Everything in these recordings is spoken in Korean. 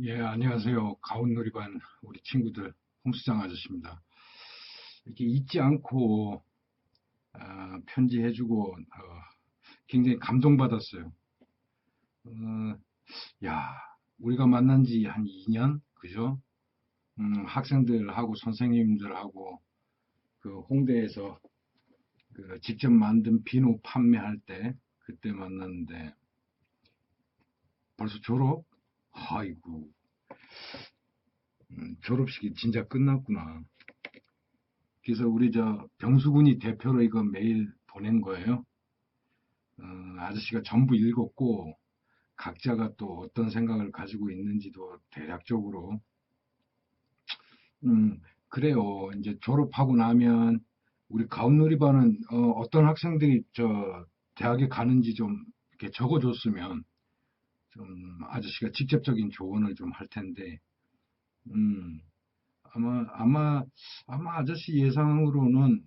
예, 안녕하세요. 가온놀이반 우리 친구들 홍수장 아저씨입니다. 이렇게 잊지 않고 편지해주고 굉장히 감동받았어요. 어, 야, 우리가 만난 지 한 2년, 그죠? 학생들하고 선생님들하고 그 홍대에서 그 직접 만든 비누 판매할 때 그때 만났는데 벌써 졸업? 아이고, 졸업식이 진짜 끝났구나. 그래서 우리 저 병수군이 대표로 이거 메일 보낸 거예요. 아저씨가 전부 읽었고 각자가 또 어떤 생각을 가지고 있는지도 대략적으로 그래요. 이제 졸업하고 나면 우리 가온누리반은 어떤 학생들이 저 대학에 가는지 좀 이렇게 적어줬으면 좀 아저씨가 직접적인 조언을 좀 할 텐데 음, 아마 아저씨 예상으로는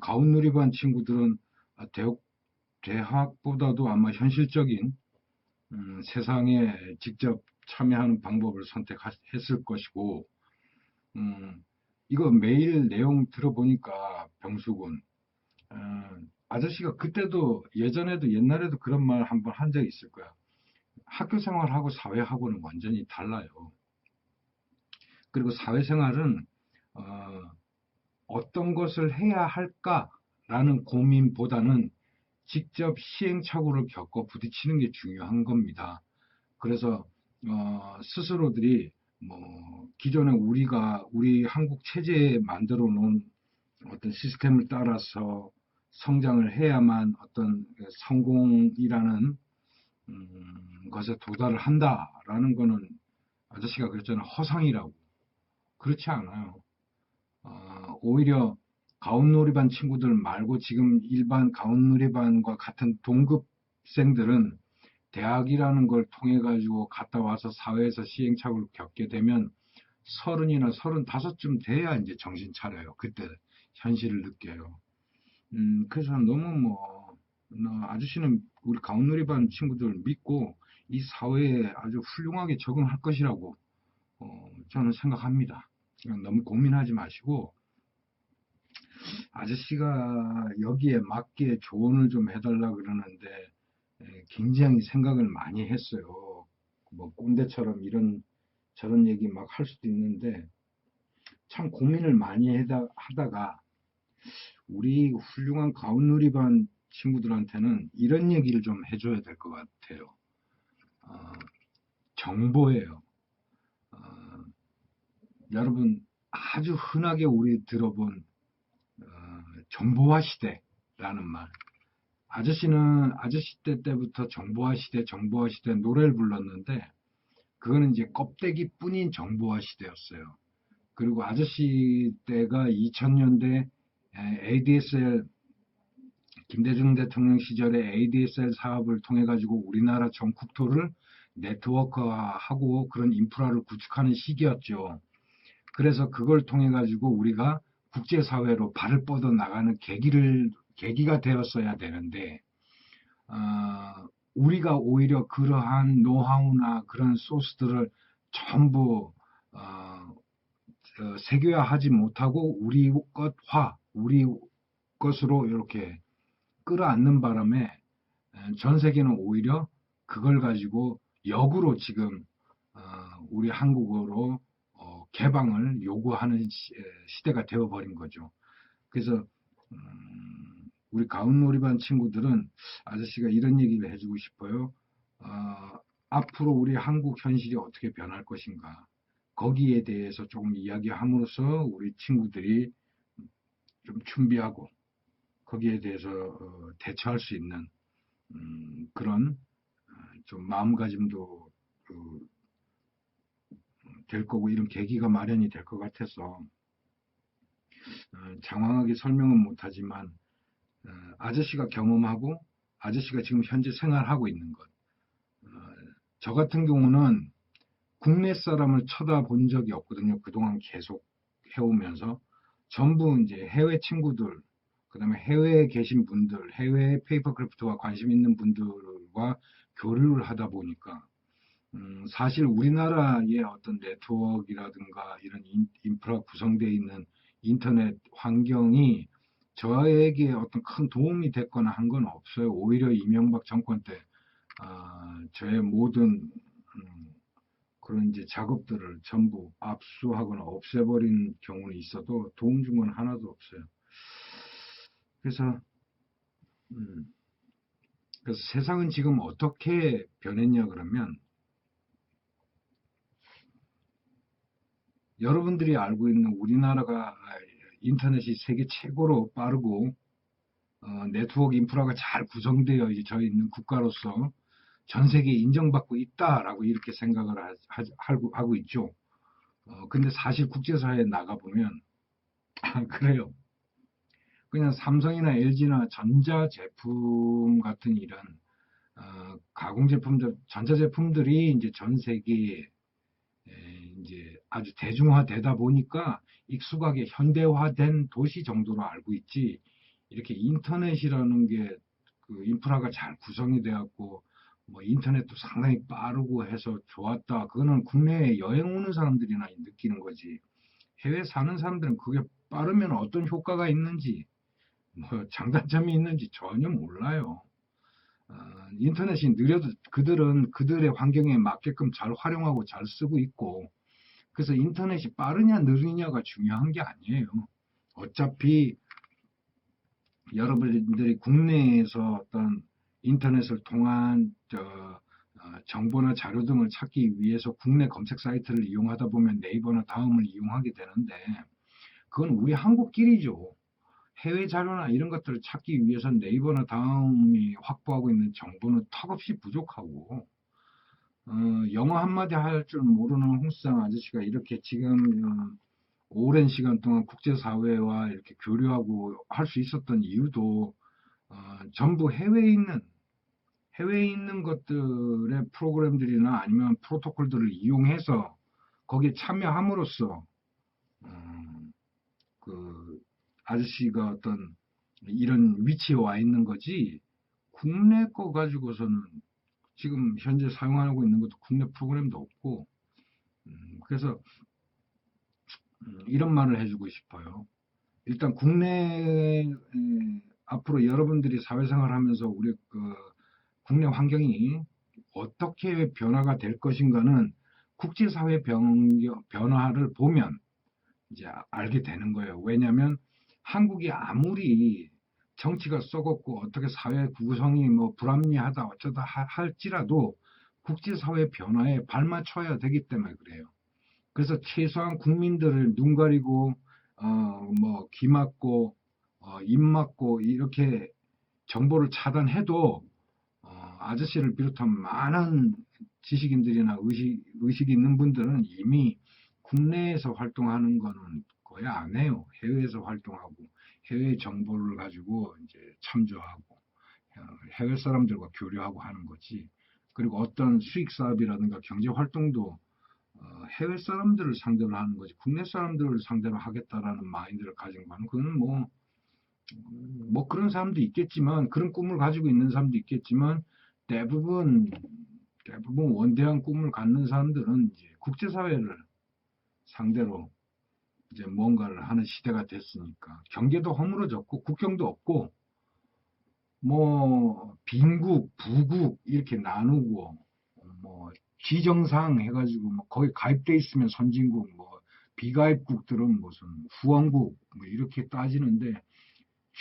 가온누리반 친구들은 대학 대학보다도 아마 현실적인 세상에 직접 참여하는 방법을 선택했을 것이고, 음, 이거 메일 내용 들어보니까 병수군, 어, 아저씨가 그때도 예전에도 옛날에도 그런 말 한번 한 적이 있을 거야. 학교 생활하고 사회하고는 완전히 달라요. 그리고 사회생활은 어, 어떤 것을 해야 할까라는 고민보다는 직접 시행착오를 겪어 부딪히는 게 중요한 겁니다. 그래서 스스로들이 뭐 기존에 우리 한국 체제에 만들어 놓은 어떤 시스템을 따라서 성장을 해야만 어떤 성공이라는 것에 도달을 한다라는 거는 아저씨가 그랬잖아요. 허상이라고. 그렇지 않아요. 오히려 가온놀이반 친구들 말고 지금 일반 가온놀이반과 같은 동급생들은 대학이라는 걸 통해 가지고 갔다 와서 사회에서 시행착오를 겪게 되면 서른이나 서른다섯쯤 돼야 이제 정신 차려요. 그때 현실을 느껴요. 그래서 너무 아저씨는 우리 가온누리반 친구들 믿고 이 사회에 아주 훌륭하게 적응할 것이라고 저는 생각합니다. 너무 고민하지 마시고 아저씨가 여기에 맞게 조언을 좀 해달라 그러는데 굉장히 생각을 많이 했어요. 뭐 꼰대처럼 이런 저런 얘기 막 할 수도 있는데 참 고민을 많이 하다가 우리 훌륭한 가온누리반 친구들한테는 이런 얘기를 좀 해줘야 될 것 같아요. 어, 정보예요. 어, 여러분 아주 흔하게 우리 들어본 어, 정보화 시대라는 말. 아저씨는 아저씨 때부터 정보화 시대 노래를 불렀는데 그거는 이제 껍데기 뿐인 정보화 시대였어요. 그리고 아저씨 때가 2000년대 ADSL 김대중 대통령 시절에 ADSL 사업을 통해 가지고 우리나라 전 국토를 네트워크화하고 그런 인프라를 구축하는 시기였죠. 그래서 그걸 통해 가지고 우리가 국제사회로 발을 뻗어 나가는 계기가 되었어야 되는데 우리가 오히려 그러한 노하우나 그런 소스들을 전부 어, 세계화하지 못하고 우리 것으로 이렇게 끌어안는 바람에 전 세계는 오히려 그걸 가지고 역으로 지금 우리 한국어로 개방을 요구하는 시대가 되어버린 거죠. 그래서 우리 가운놀이반 친구들은 아저씨가 이런 얘기를 해주고 싶어요. 앞으로 우리 한국 현실이 어떻게 변할 것인가. 거기에 대해서 조금 이야기함으로써 우리 친구들이 좀 준비하고 거기에 대해서 대처할 수 있는 그런 좀 마음가짐도 될 거고 이런 계기가 마련이 될 것 같아서 장황하게 설명은 못하지만 아저씨가 경험하고 아저씨가 지금 현재 생활하고 있는 것. 어, 저 같은 경우는 국내 사람을 쳐다본 적이 없거든요. 그동안 계속 해오면서 전부 이제 해외 친구들, 그다음에 해외에 계신 분들, 해외 페이퍼크래프트와 관심 있는 분들과 교류를 하다 보니까 사실 우리나라의 어떤 네트워크라든가 이런 인프라 구성되어 있는 인터넷 환경이 저에게 어떤 큰 도움이 됐거나 한 건 없어요. 오히려 이명박 정권 때, 저의 모든, 그런 이제 작업들을 전부 압수하거나 없애버린 경우는 있어도 도움 준 건 하나도 없어요. 그래서, 음, 그래서 세상은 지금 어떻게 변했냐 그러면, 여러분들이 알고 있는 우리나라가 인터넷이 세계 최고로 빠르고 네트워크 인프라가 잘 구성되어 져 있는 국가로서 전 세계에 인정받고 있다라고 이렇게 생각을 하고 있죠. 근데 사실 국제사회에 나가보면 그래요. 그냥 삼성이나 LG나 전자제품 같은 이런 가공제품들, 전자제품들이 이제 전 세계에 이제 아주 대중화되다 보니까 익숙하게 현대화된 도시 정도로 알고 있지, 이렇게 인터넷이라는 게 그 인프라가 잘 구성이 되었고, 뭐 인터넷도 상당히 빠르고 해서 좋았다. 그거는 국내에 여행 오는 사람들이나 느끼는 거지. 해외 사는 사람들은 그게 빠르면 어떤 효과가 있는지, 뭐 장단점이 있는지 전혀 몰라요. 어, 인터넷이 느려도 그들은 그들의 환경에 맞게끔 잘 활용하고 잘 쓰고 있고, 그래서 인터넷이 빠르냐 느리냐가 중요한 게 아니에요. 어차피 여러분들이 국내에서 어떤 인터넷을 통한 정보나 자료 등을 찾기 위해서 국내 검색 사이트를 이용하다 보면 네이버나 다음을 이용하게 되는데, 그건 우리 한국끼리죠. 해외 자료나 이런 것들을 찾기 위해선 네이버나 다음이 확보하고 있는 정보는 턱없이 부족하고, 영어 한마디 할 줄 모르는 홍수장 아저씨가 이렇게 지금 오랜 시간 동안 국제사회와 이렇게 교류하고 할 수 있었던 이유도 전부 해외에 있는 것들의 프로그램들이나 아니면 프로토콜들을 이용해서 거기에 참여함으로써 그 아저씨가 어떤 이런 위치에 와 있는 거지, 국내 거 가지고서는 지금 현재 사용하고 있는 것도 국내 프로그램도 없고, 그래서 이런 말을 해주고 싶어요. 일단 국내 앞으로 여러분들이 사회생활 하면서 우리 그 국내 환경이 어떻게 변화가 될 것인가는 국제사회 변화를 보면 이제 알게 되는 거예요. 왜냐하면 한국이 아무리 정치가 썩었고 어떻게 사회 구성이 뭐 불합리하다 어쩌다 할지라도 국제사회 변화에 발맞춰야 되기 때문에 그래요. 그래서 최소한 국민들을 눈 가리고 뭐 귀 막고 입 막고 이렇게 정보를 차단해도 아저씨를 비롯한 많은 지식인들이나 의식 있는 분들은 이미 국내에서 활동하는 거는 거의 안 해요. 해외에서 활동하고 해외 정보를 가지고 이제 참조하고 해외 사람들과 교류하고 하는 거지. 그리고 어떤 수익 사업이라든가 경제 활동도 해외 사람들을 상대로 하는 거지, 국내 사람들을 상대로 하겠다라는 마인드를 가진 거는 그건 뭐 그런 사람도 있겠지만, 그런 꿈을 가지고 있는 사람도 있겠지만, 대부분 원대한 꿈을 갖는 사람들은 이제 국제사회를 상대로 이제 뭔가를 하는 시대가 됐으니까 경계도 허물어졌고 국경도 없고, 뭐 빈국, 부국 이렇게 나누고, 뭐 지정상 해가지고 뭐 거기 가입돼 있으면 선진국, 뭐 비가입국들은 무슨 후원국 뭐 이렇게 따지는데,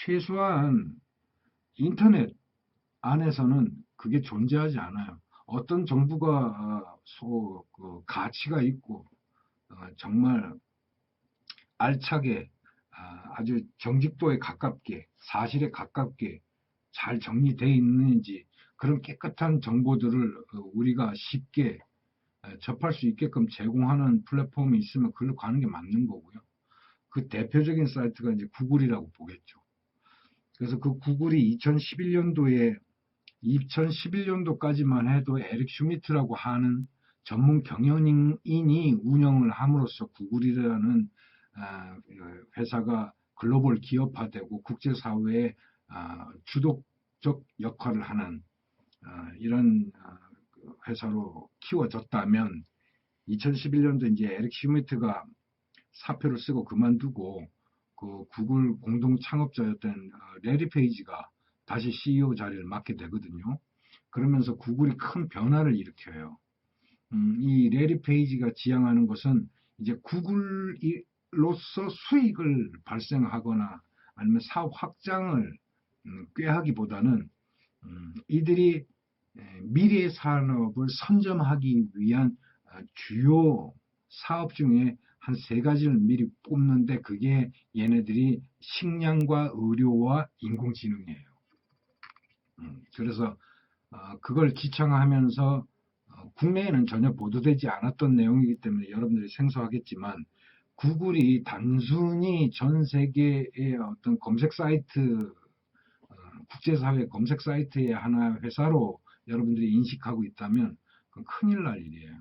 최소한 인터넷 안에서는 그게 존재하지 않아요. 어떤 정부가 가치가 있고 정말 알차게 아주 정직도에 가깝게 사실에 가깝게 잘 정리되어 있는지, 그런 깨끗한 정보들을 우리가 쉽게 접할 수 있게끔 제공하는 플랫폼이 있으면 그걸로 가는 게 맞는 거고요. 그 대표적인 사이트가 이제 구글이라고 보겠죠. 그래서 그 구글이 2011년도까지만 해도 에릭 슈미트라고 하는 전문 경영인이 운영을 함으로써 구글이라는 회사가 글로벌 기업화되고 국제사회에 주도적 역할을 하는 이런 회사로 키워졌다면 2011년도 이제 에릭 슈미트가 사표를 쓰고 그만두고 그 구글 공동 창업자였던 레리 페이지가 다시 CEO 자리를 맡게 되거든요. 그러면서 구글이 큰 변화를 일으켜요. 이 레리 페이지가 지향하는 것은 이제 구글로서 수익을 발생하거나 아니면 사업 확장을 꾀하기보다는 이들이 미래 산업을 선점하기 위한 주요 사업 중에 한 세 가지를 미리 꼽는데 그게 얘네들이 식량과 의료와 인공지능이에요. 그래서 그걸 지향하면서 국내에는 전혀 보도되지 않았던 내용이기 때문에 여러분들이 생소하겠지만 구글이 단순히 전 세계의 어떤 검색 사이트, 국제사회 검색 사이트의 하나의 회사로 여러분들이 인식하고 있다면 그건 큰일 날 일이에요.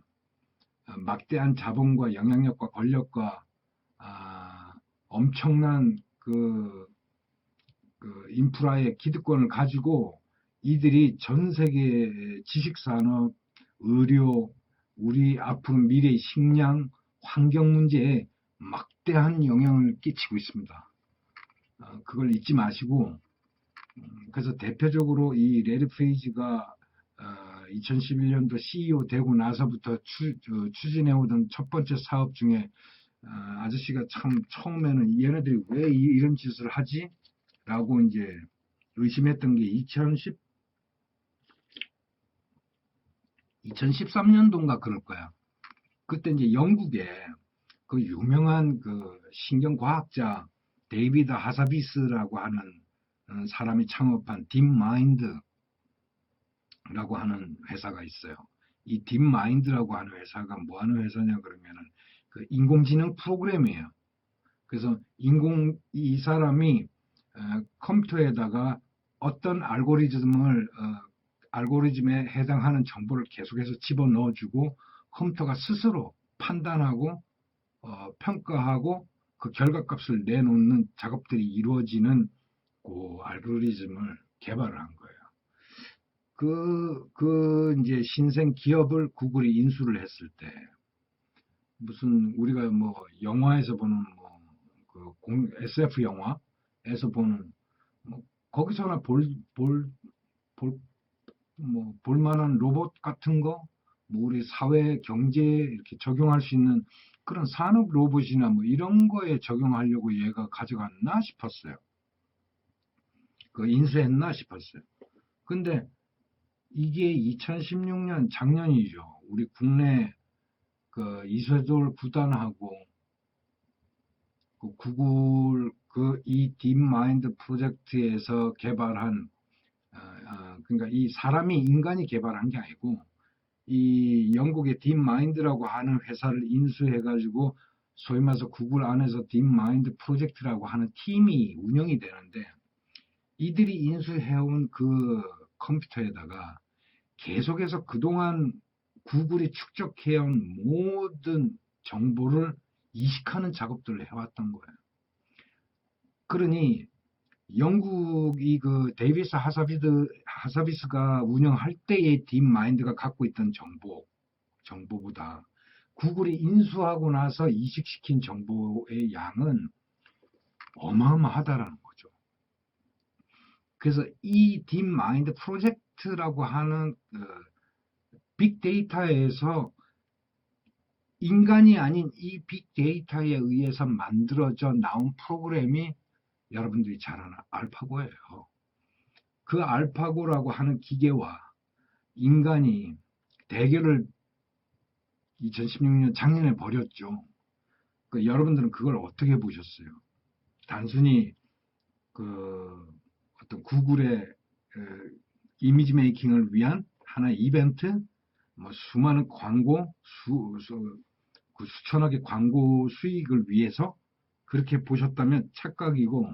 막대한 자본과 영향력과 권력과 엄청난 그 인프라의 기득권을 가지고 이들이 전 세계 지식산업, 의료, 우리 앞으로 미래의 식량, 환경 문제에 막대한 영향을 끼치고 있습니다. 그걸 잊지 마시고 그래서 대표적으로 이 레리 페이지가 2011년도 CEO 되고 나서부터 추진해오던 첫 번째 사업 중에 아저씨가 참 처음에는 얘네들이 왜 이런 짓을 하지? 라고 이제 의심했던 게 2013년도인가 그럴 거야. 그때 이제 영국에 그 유명한 그 신경과학자 데이비드 하사비스라고 하는 사람이 창업한 딥마인드라고 하는 회사가 있어요. 이 딥마인드라고 하는 회사가 뭐 하는 회사냐 그러면은 그 인공지능 프로그램이에요. 그래서 이 사람이 컴퓨터에다가 어떤 알고리즘에 해당하는 정보를 계속해서 집어넣어주고 컴퓨터가 스스로 판단하고 평가하고 그 결과값을 내놓는 작업들이 이루어지는 그 알고리즘을 개발을 한 거예요. 이제 신생 기업을 구글이 인수를 했을 때 무슨 우리가 뭐 영화에서 보는 SF 영화에서 보는 거기서나 볼만한 로봇 같은 거, 뭐 우리 사회 경제에 이렇게 적용할 수 있는 그런 산업 로봇이나 뭐 이런 거에 적용하려고 얘가 가져갔나 싶었어요. 그 인수했나 싶었어요. 근데 이게 2016년 작년이죠. 우리 국내 그 이세돌 구단하고 그 구글 이 딥마인드 프로젝트에서 개발한 그러니까 이 사람이 인간이 개발한 게 아니고 이 영국의 딥마인드라고 하는 회사를 인수해가지고 소위 말해서 구글 안에서 딥마인드 프로젝트라고 하는 팀이 운영이 되는데 이들이 인수해온 그 컴퓨터에다가 계속해서 그동안 구글이 축적해온 모든 정보를 이식하는 작업들을 해왔던 거예요. 그러니 영국이 그 데이비스 하사비스가 운영할 때의 딥마인드가 갖고 있던 정보보다 구글이 인수하고 나서 이식시킨 정보의 양은 어마어마하다라는 거죠. 그래서 이 딥마인드 프로젝트라고 하는 빅데이터에서 인간이 아닌 이 빅데이터에 의해서 만들어져 나온 프로그램이 여러분들이 잘 아는 알파고예요. 그 알파고라고 하는 기계와 인간이 대결을 2016년 작년에 벌였죠. 여러분들은 그걸 어떻게 보셨어요? 단순히 어떤 구글의 이미지 메이킹을 위한 하나의 이벤트, 뭐 수많은 광고, 수천억의 광고 수익을 위해서 그렇게 보셨다면 착각이고,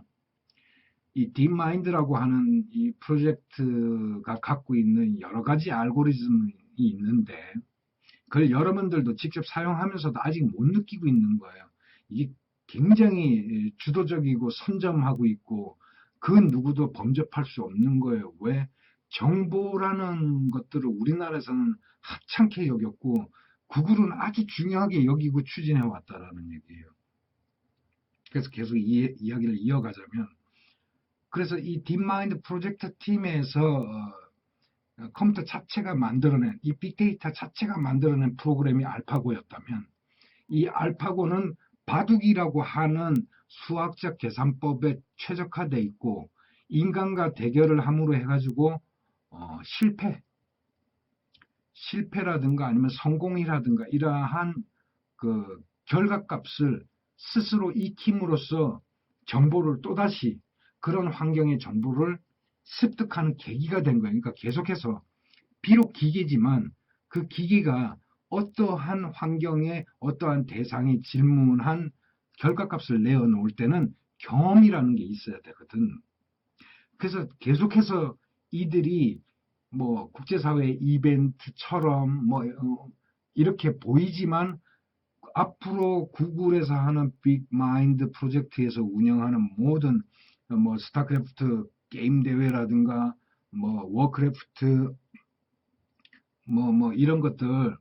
이 딥마인드라고 하는 이 프로젝트가 갖고 있는 여러 가지 알고리즘이 있는데 그걸 여러분들도 직접 사용하면서도 아직 못 느끼고 있는 거예요. 이게 굉장히 주도적이고 선점하고 있고 그 누구도 범접할 수 없는 거예요. 왜? 정보라는 것들을 우리나라에서는 하찮게 여겼고 구글은 아주 중요하게 여기고 추진해 왔다라는 얘기예요. 그래서 계속 이야기를 이어가자면, 그래서 이 딥마인드 프로젝트 팀에서 컴퓨터 자체가 만들어낸, 이 빅데이터 자체가 만들어낸 프로그램이 알파고였다면, 이 알파고는 바둑이라고 하는 수학적 계산법에 최적화되어 있고 인간과 대결을 함으로 해가지고 실패라든가 아니면 성공이라든가 이러한 그 결과값을 스스로 익힘으로써 정보를 또다시 그런 환경의 정보를 습득하는 계기가 된 거예요. 그러니까 계속해서 비록 기계지만 그 기계가 어떠한 환경에 어떠한 대상이 질문한 결과값을 내어놓을 때는 경험이라는 게 있어야 되거든. 그래서 계속해서 이들이 뭐 국제사회 이벤트처럼 뭐 이렇게 보이지만 앞으로 구글에서 하는 빅마인드 프로젝트에서 운영하는 모든 뭐 스타크래프트 게임 대회라든가 뭐 워크래프트 뭐 이런 것들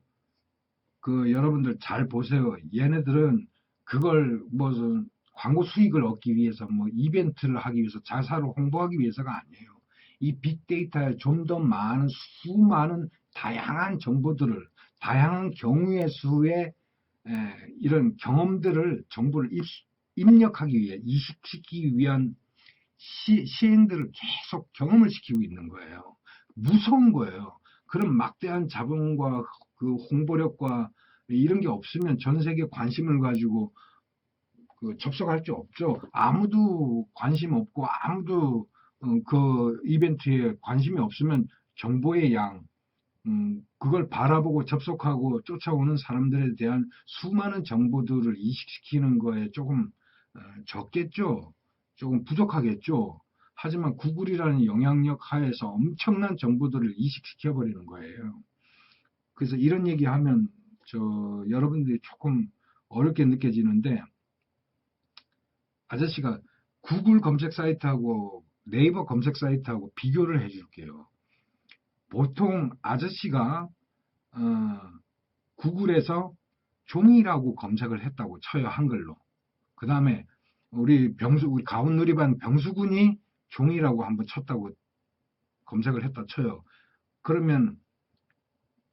그 여러분들 잘 보세요. 얘네들은 그걸 무슨 광고 수익을 얻기 위해서 뭐 이벤트를 하기 위해서 자사로 홍보하기 위해서가 아니에요. 이 빅데이터에 좀 더 많은 수많은 다양한 정보들을 다양한 경우의 수의 이런 경험들을 정보를 입력하기 위해 이식시키기 위한 시행들을 계속 경험을 시키고 있는 거예요. 무서운 거예요. 그런 막대한 자본과 그 홍보력과 이런 게 없으면 전 세계 관심을 가지고 그 접속할 수 없죠. 아무도 관심 없고 아무도 그 이벤트에 관심이 없으면 정보의 양, 그걸 바라보고 접속하고 쫓아오는 사람들에 대한 수많은 정보들을 이식시키는 거에 조금 적겠죠. 조금 부족하겠죠. 하지만 구글이라는 영향력 하에서 엄청난 정보들을 이식시켜 버리는 거예요. 그래서 이런 얘기하면 여러분들이 조금 어렵게 느껴지는데 아저씨가 구글 검색 사이트하고 네이버 검색 사이트하고 비교를 해줄게요. 보통 아저씨가 구글에서 종이라고 검색을 했다고 쳐요. 한글로. 그 다음에 우리 가온누리반 병수군이 종이라고 한번 쳤다고 검색을 했다 쳐요. 그러면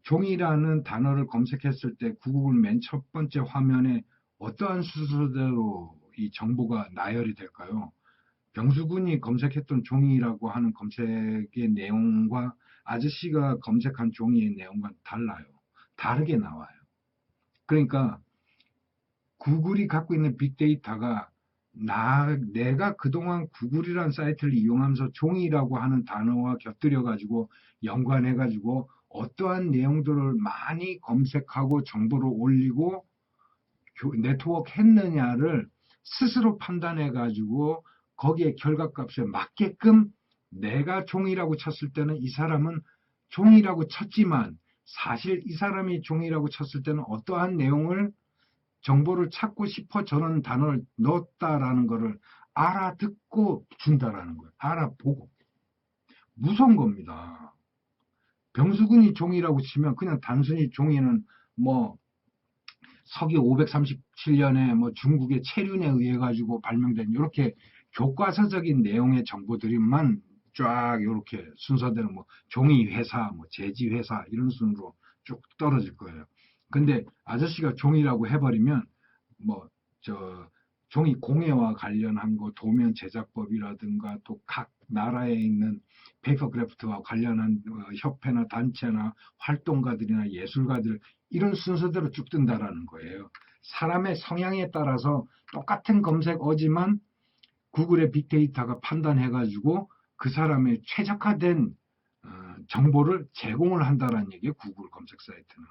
종이라는 단어를 검색했을 때 구글 맨 첫 번째 화면에 어떠한 순서대로 이 정보가 나열이 될까요? 병수군이 검색했던 종이라고 하는 검색의 내용과 아저씨가 검색한 종이의 내용과 달라요. 다르게 나와요. 그러니까 구글이 갖고 있는 빅데이터가 내가 그동안 구글이라는 사이트를 이용하면서 종이라고 하는 단어와 곁들여 가지고 연관해 가지고 어떠한 내용들을 많이 검색하고 정보를 올리고 네트워크 했느냐를 스스로 판단해 가지고 거기에 결과값에 맞게끔 내가 종이라고 쳤을 때는 이 사람은 종이라고 쳤지만 사실 이 사람이 종이라고 쳤을 때는 어떠한 내용을 정보를 찾고 싶어 저런 단어를 넣었다라는 것을 알아듣고 준다라는 거예요. 알아보고. 무서운 겁니다. 병수군이 종이라고 치면 그냥 단순히 종이는 뭐 서기 537년에 뭐 중국의 체륜에 의해 가지고 발명된 이렇게 교과서적인 내용의 정보들만 쫙 이렇게 순서대로 뭐 종이 회사, 뭐 제지 회사 이런 순으로 쭉 떨어질 거예요. 근데 아저씨가 종이라고 해버리면 뭐 종이 공예와 관련한 거 도면 제작법이라든가 또 각 나라에 있는 페이퍼크래프트와 관련한 협회나 단체나 활동가들이나 예술가들 이런 순서대로 쭉 뜬다라는 거예요. 사람의 성향에 따라서 똑같은 검색어지만 구글의 빅데이터가 판단해가지고 그 사람의 최적화된 정보를 제공을 한다라는 얘기예요. 구글 검색 사이트는.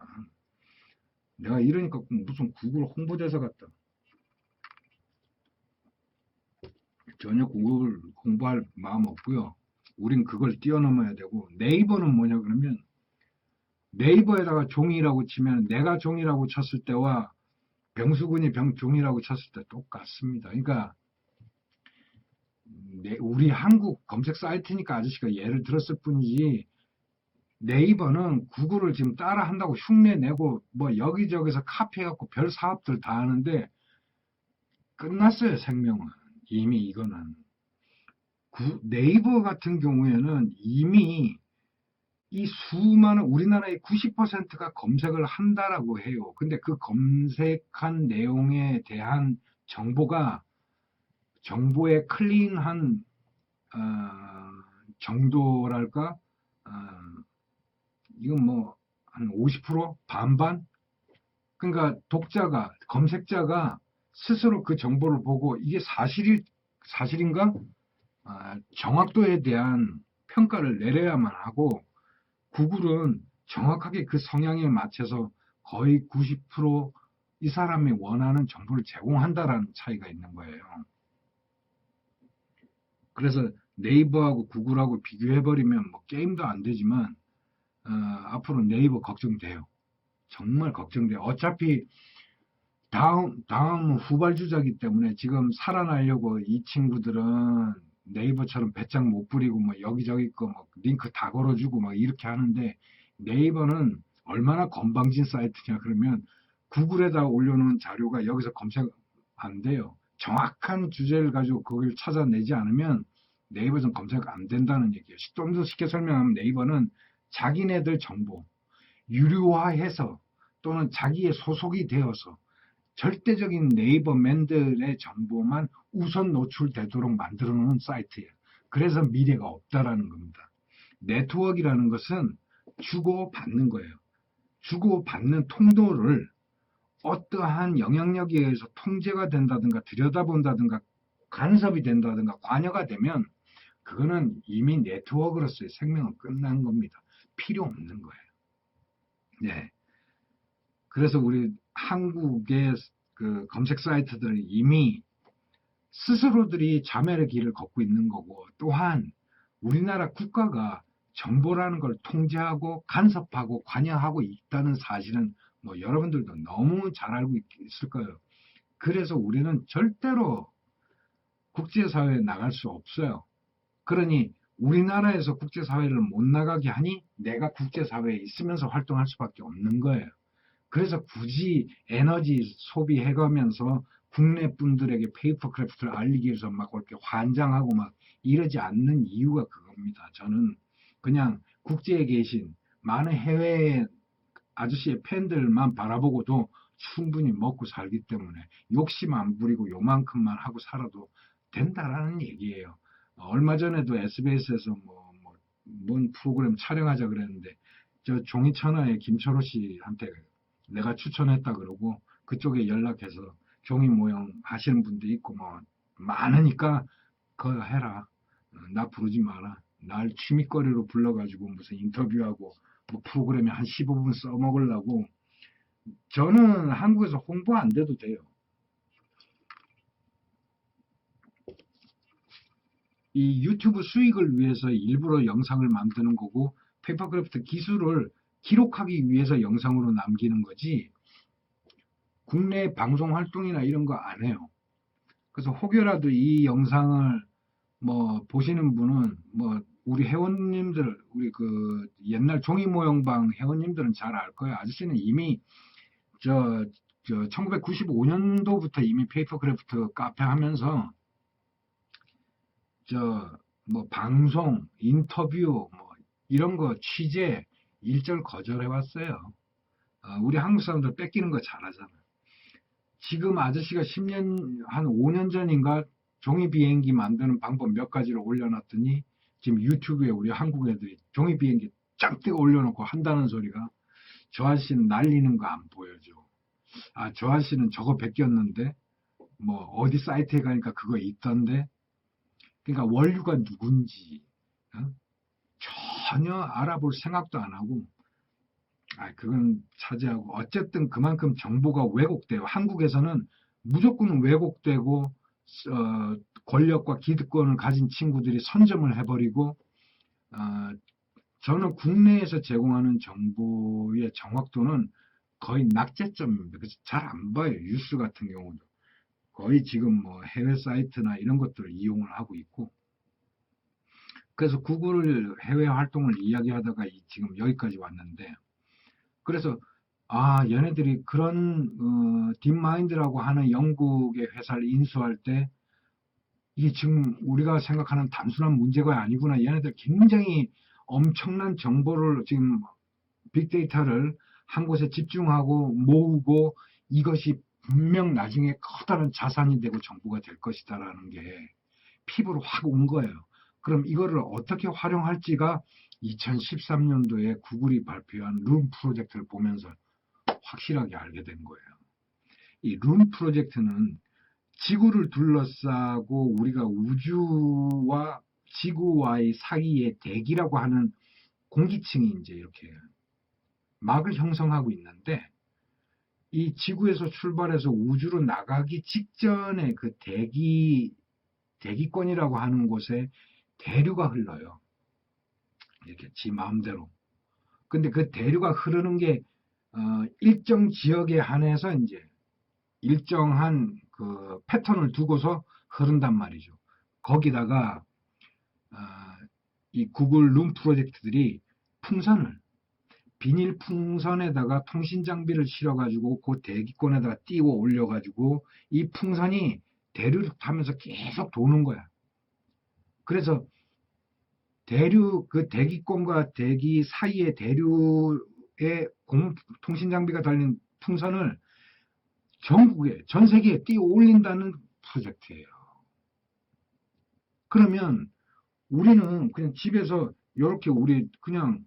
내가 이러니까 무슨 구글 홍보대사 같다. 전혀 구글 홍보할 마음 없고요. 우린 그걸 뛰어넘어야 되고 네이버는 뭐냐 그러면 네이버에다가 종이라고 치면 내가 종이라고 쳤을 때와 병수군이 종이라고 쳤을 때 똑같습니다. 그러니까 우리 한국 검색 사이트니까 아저씨가 예를 들었을 뿐이지, 네이버는 구글을 지금 따라 한다고 흉내 내고 뭐 여기저기서 카피해갖고 별 사업들 다 하는데 끝났어요. 생명은 이미. 이거는 네이버 같은 경우에는 이미 이 수많은, 우리나라의 90%가 검색을 한다라고 해요. 근데 그 검색한 내용에 대한 정보의 클린한 어, 정도랄까, 어, 이건 뭐 한 50%? 반반? 그러니까 검색자가 스스로 그 정보를 보고 이게 사실인가? 정확도에 대한 평가를 내려야만 하고, 구글은 정확하게 그 성향에 맞춰서 거의 90%이 사람이 원하는 정보를 제공한다라는 차이가 있는 거예요. 그래서 네이버하고 구글하고 비교해버리면 뭐 게임도 안 되지만, 앞으로 네이버 걱정돼요. 정말 걱정돼요. 어차피 다음 후발주자기 때문에 지금 살아나려고 이 친구들은 네이버처럼 배짱 못 부리고 뭐 여기저기 거 뭐 링크 다 걸어주고 막 이렇게 하는데, 네이버는 얼마나 건방진 사이트냐 그러면 구글에다 올려놓은 자료가 여기서 검색 안 돼요. 정확한 주제를 가지고 그걸 찾아내지 않으면 네이버 좀 검색 안 된다는 얘기예요. 좀 더 쉽게 설명하면 네이버는 자기네들 정보 유료화해서 또는 자기의 소속이 되어서 절대적인 네이버맨들의 정보만 우선 노출되도록 만들어 놓은 사이트예요. 그래서 미래가 없다라는 겁니다. 네트워크라는 것은 주고받는 거예요. 주고받는 통로를 어떠한 영향력에 의해서 통제가 된다든가 들여다본다든가 간섭이 된다든가 관여가 되면 그거는 이미 네트워크로서의 생명은 끝난 겁니다. 필요 없는 거예요. 네. 그래서 우리 한국의 그 검색 사이트들은 이미 스스로들이 자멸의 길을 걷고 있는 거고, 또한 우리나라 국가가 정보라는 걸 통제하고 간섭하고 관여하고 있다는 사실은 뭐 여러분들도 너무 잘 알고 있을 거예요. 그래서 우리는 절대로 국제사회에 나갈 수 없어요. 그러니 우리나라에서 국제사회를 못 나가게 하니 내가 국제사회에 있으면서 활동할 수밖에 없는 거예요. 그래서 굳이 에너지 소비해가면서 국내 분들에게 페이퍼 크래프트를 알리기 위해서 막 그렇게 환장하고 막 이러지 않는 이유가 그겁니다. 저는 그냥 국제에 계신 많은 해외 아저씨의 팬들만 바라보고도 충분히 먹고 살기 때문에 욕심 안 부리고 요만큼만 하고 살아도 된다라는 얘기예요. 얼마 전에도 SBS에서 뭔 프로그램 촬영하자 그랬는데, 저 종이천하의 김철호 씨한테 내가 추천했다 그러고 그쪽에 연락해서 종이 모형 하시는 분도 있고 뭐 많으니까 그거 해라. 나 부르지 마라. 날 취미거리로 불러가지고 무슨 인터뷰하고 뭐 프로그램에 한 15분 써먹으려고. 저는 한국에서 홍보 안 돼도 돼요. 이 유튜브 수익을 위해서 일부러 영상을 만드는 거고, 페이퍼크래프트 기술을 기록하기 위해서 영상으로 남기는 거지, 국내 방송 활동이나 이런 거 안 해요. 그래서 혹여라도 이 영상을 뭐 보시는 분은 뭐 우리 회원님들, 우리 그 옛날 종이 모형방 회원님들은 잘 알 거예요. 아저씨는 이미 저 1995년도부터 이미 페이퍼크래프트 카페 하면서 뭐 방송, 인터뷰 뭐 이런 거 취재 일절 거절해 왔어요. 우리 한국 사람들 뺏기는 거 잘하잖아. 지금 아저씨가 10년, 한 5년 전인가 종이 비행기 만드는 방법 몇 가지를 올려놨더니 지금 유튜브에 우리 한국 애들이 종이 비행기 짱뜩 올려놓고 한다는 소리가, 저 아저씨는 날리는 거 안 보여줘. 저 아저씨는 저거 베꼈는데 뭐 어디 사이트에 가니까 그거 있던데. 그러니까 원류가 누군지 어? 전혀 알아볼 생각도 안 하고, 그건 차지하고, 어쨌든 그만큼 정보가 왜곡돼요. 한국에서는 무조건 왜곡되고, 권력과 기득권을 가진 친구들이 선점을 해버리고, 어, 저는 국내에서 제공하는 정보의 정확도는 거의 낙제점입니다. 그래서 잘 안 봐요. 뉴스 같은 경우도. 거의 지금 뭐 해외 사이트나 이런 것들을 이용을 하고 있고, 그래서 구글 해외 활동을 이야기하다가 지금 여기까지 왔는데, 그래서 얘네들이 그런 딥마인드라고 하는 영국의 회사를 인수할 때 이게 지금 우리가 생각하는 단순한 문제가 아니구나. 얘네들 굉장히 엄청난 정보를 지금 빅데이터를 한 곳에 집중하고 모으고 이것이 분명 나중에 커다란 자산이 되고 정보가 될 것이다라는 게 피부로 확 온 거예요. 그럼 이거를 어떻게 활용할지가 2013년도에 구글이 발표한 룸 프로젝트를 보면서 확실하게 알게 된 거예요. 이 룸 프로젝트는 지구를 둘러싸고 우리가 우주와 지구와의 사이의 대기라고 하는 공기층이 이제 이렇게 막을 형성하고 있는데, 이 지구에서 출발해서 우주로 나가기 직전에 그 대기권이라고 하는 곳에 대류가 흘러요. 이렇게 지 마음대로. 근데 그 대류가 흐르는 게 일정 지역에 한해서 이제 일정한 그 패턴을 두고서 흐른단 말이죠. 거기다가 이 구글 룸 프로젝트들이 풍선을 비닐 풍선에다가 통신 장비를 실어가지고 그 대기권에다가 띄워 올려가지고 이 풍선이 대류를 타면서 계속 도는 거야. 그래서 그 대기권과 대기 사이의 대류에 통신 장비가 달린 풍선을 전국에, 전 세계에 띄워 올린다는 프로젝트예요. 그러면 우리는 그냥 집에서 이렇게 우리 그냥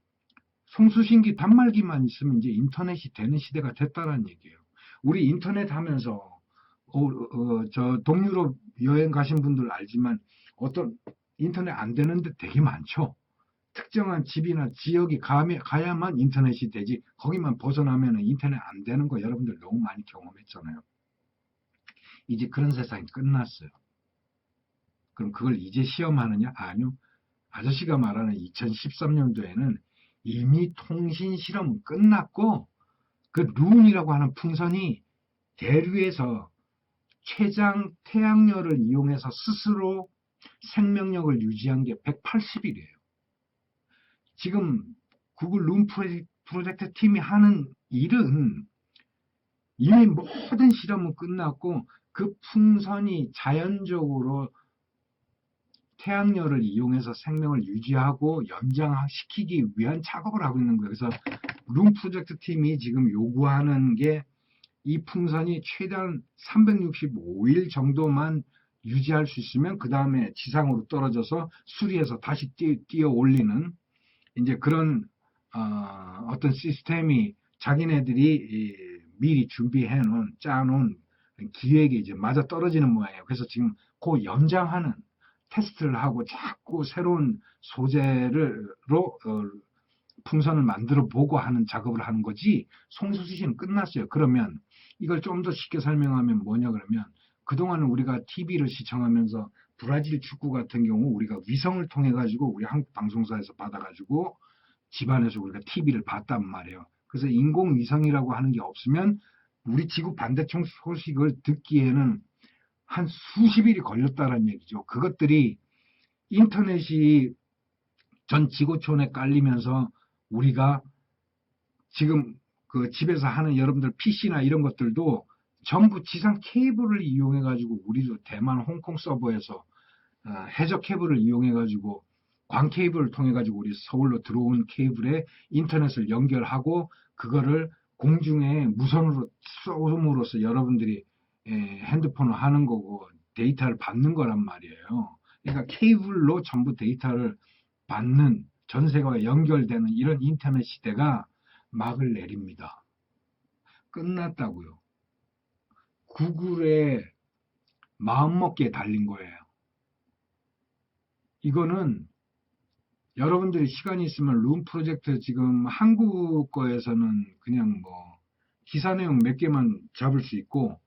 송수신기 단말기만 있으면 이제 인터넷이 되는 시대가 됐다는 얘기예요. 우리 인터넷 하면서 저 동유럽 여행 가신 분들 알지만 어떤 인터넷 안 되는 데 되게 많죠. 특정한 집이나 지역이 가야만 인터넷이 되지, 거기만 벗어나면 인터넷 안 되는 거 여러분들 너무 많이 경험했잖아요. 이제 그런 세상이 끝났어요. 그럼 그걸 이제 시험하느냐? 아니요. 아저씨가 말하는 2013년도에는 이미 통신 실험은 끝났고, 그 룬이라고 하는 풍선이 대류에서 최장 태양열을 이용해서 스스로 생명력을 유지한 게 180일이에요. 지금 구글 룸 프로젝트 팀이 하는 일은 이미 모든 실험은 끝났고, 그 풍선이 자연적으로 태양열을 이용해서 생명을 유지하고 연장시키기 위한 작업을 하고 있는 거예요. 그래서 룸 프로젝트 팀이 지금 요구하는 게 이 풍선이 최대한 365일 정도만 유지할 수 있으면 그 다음에 지상으로 떨어져서 수리해서 다시 띄어 올리는 이제 그런 어떤 시스템이 자기네들이 미리 준비해 놓은 짜놓은 기획에 이제 맞아 떨어지는 모양이에요. 그래서 지금 그 연장하는 테스트를 하고 자꾸 새로운 소재로 풍선을 만들어 보고 하는 작업을 하는 거지, 송수시는 끝났어요. 그러면 이걸 좀 더 쉽게 설명하면 뭐냐 그러면, 그동안 우리가 TV를 시청하면서 브라질 축구 같은 경우 우리가 위성을 통해 가지고 우리 한국 방송사에서 받아 가지고 집안에서 우리가 TV를 봤단 말이에요. 그래서 인공위성이라고 하는 게 없으면 우리 지구 반대쪽 소식을 듣기에는 한 수십일이 걸렸다는 얘기죠. 그것들이 인터넷이 전 지구촌에 깔리면서 우리가 지금 그 집에서 하는 여러분들 PC나 이런 것들도 전부 지상 케이블을 이용해 가지고, 우리도 대만 홍콩 서버에서 해저 케이블을 이용해 가지고 광 케이블을 통해 가지고 우리 서울로 들어온 케이블에 인터넷을 연결하고 그거를 공중에 무선으로 쏘음으로써 여러분들이 핸드폰을 하는 거고 데이터를 받는 거란 말이에요. 그러니까 케이블로 전부 데이터를 받는, 전 세계가 연결되는 이런 인터넷 시대가 막을 내립니다. 끝났다고요. 구글의 마음먹기에 달린 거예요. 이거는 여러분들이 시간이 있으면 룸 프로젝트 지금 한국 거에서는 그냥 뭐 기사 내용 몇 개만 잡을 수 있고,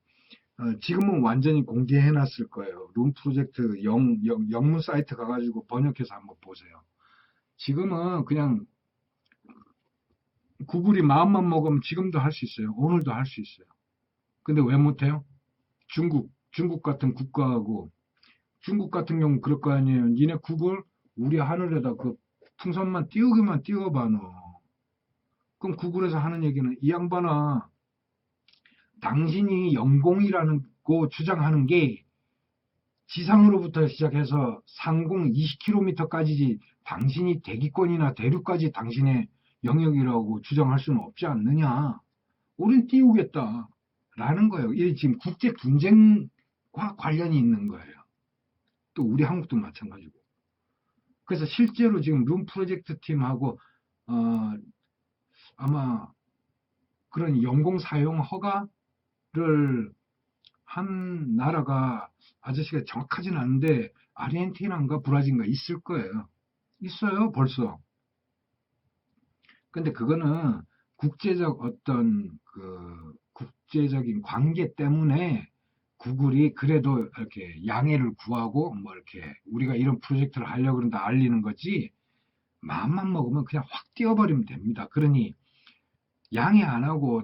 지금은 완전히 공개해 놨을 거예요. 룸 프로젝트 영문 사이트 가가지고 번역해서 한번 보세요. 지금은 그냥 구글이 마음만 먹으면 지금도 할 수 있어요. 오늘도 할 수 있어요. 근데 왜 못해요? 중국 중국 같은 국가하고 중국 같은 경우 그럴 거 아니에요. 니네 국을 우리 하늘에다 그 풍선만 띄우기만 띄워봐 너. 그럼 구글에서 하는 얘기는 이 양반아 당신이 영공이라는 거 주장하는 게 지상으로부터 시작해서 상공 20km까지지 당신이 대기권이나 대륙까지 당신의 영역이라고 주장할 수는 없지 않느냐. 우린 띄우겠다. 라는 거예요. 이게 지금 국제 분쟁과 관련이 있는 거예요. 또 우리 한국도 마찬가지고. 그래서 실제로 지금 룸 프로젝트 팀하고 아마 그런 영공 사용 허가를 한 나라가 아저씨가 정확하진 않은데 아르헨티나인가 브라질인가 있을 거예요. 있어요, 벌써. 근데 그거는 국제적 어떤 그 국제적인 관계 때문에 구글이 그래도 이렇게 양해를 구하고 뭐 이렇게 우리가 이런 프로젝트를 하려고 그런다 알리는 거지 마음만 먹으면 그냥 확 띄워버리면 됩니다. 그러니 양해 안 하고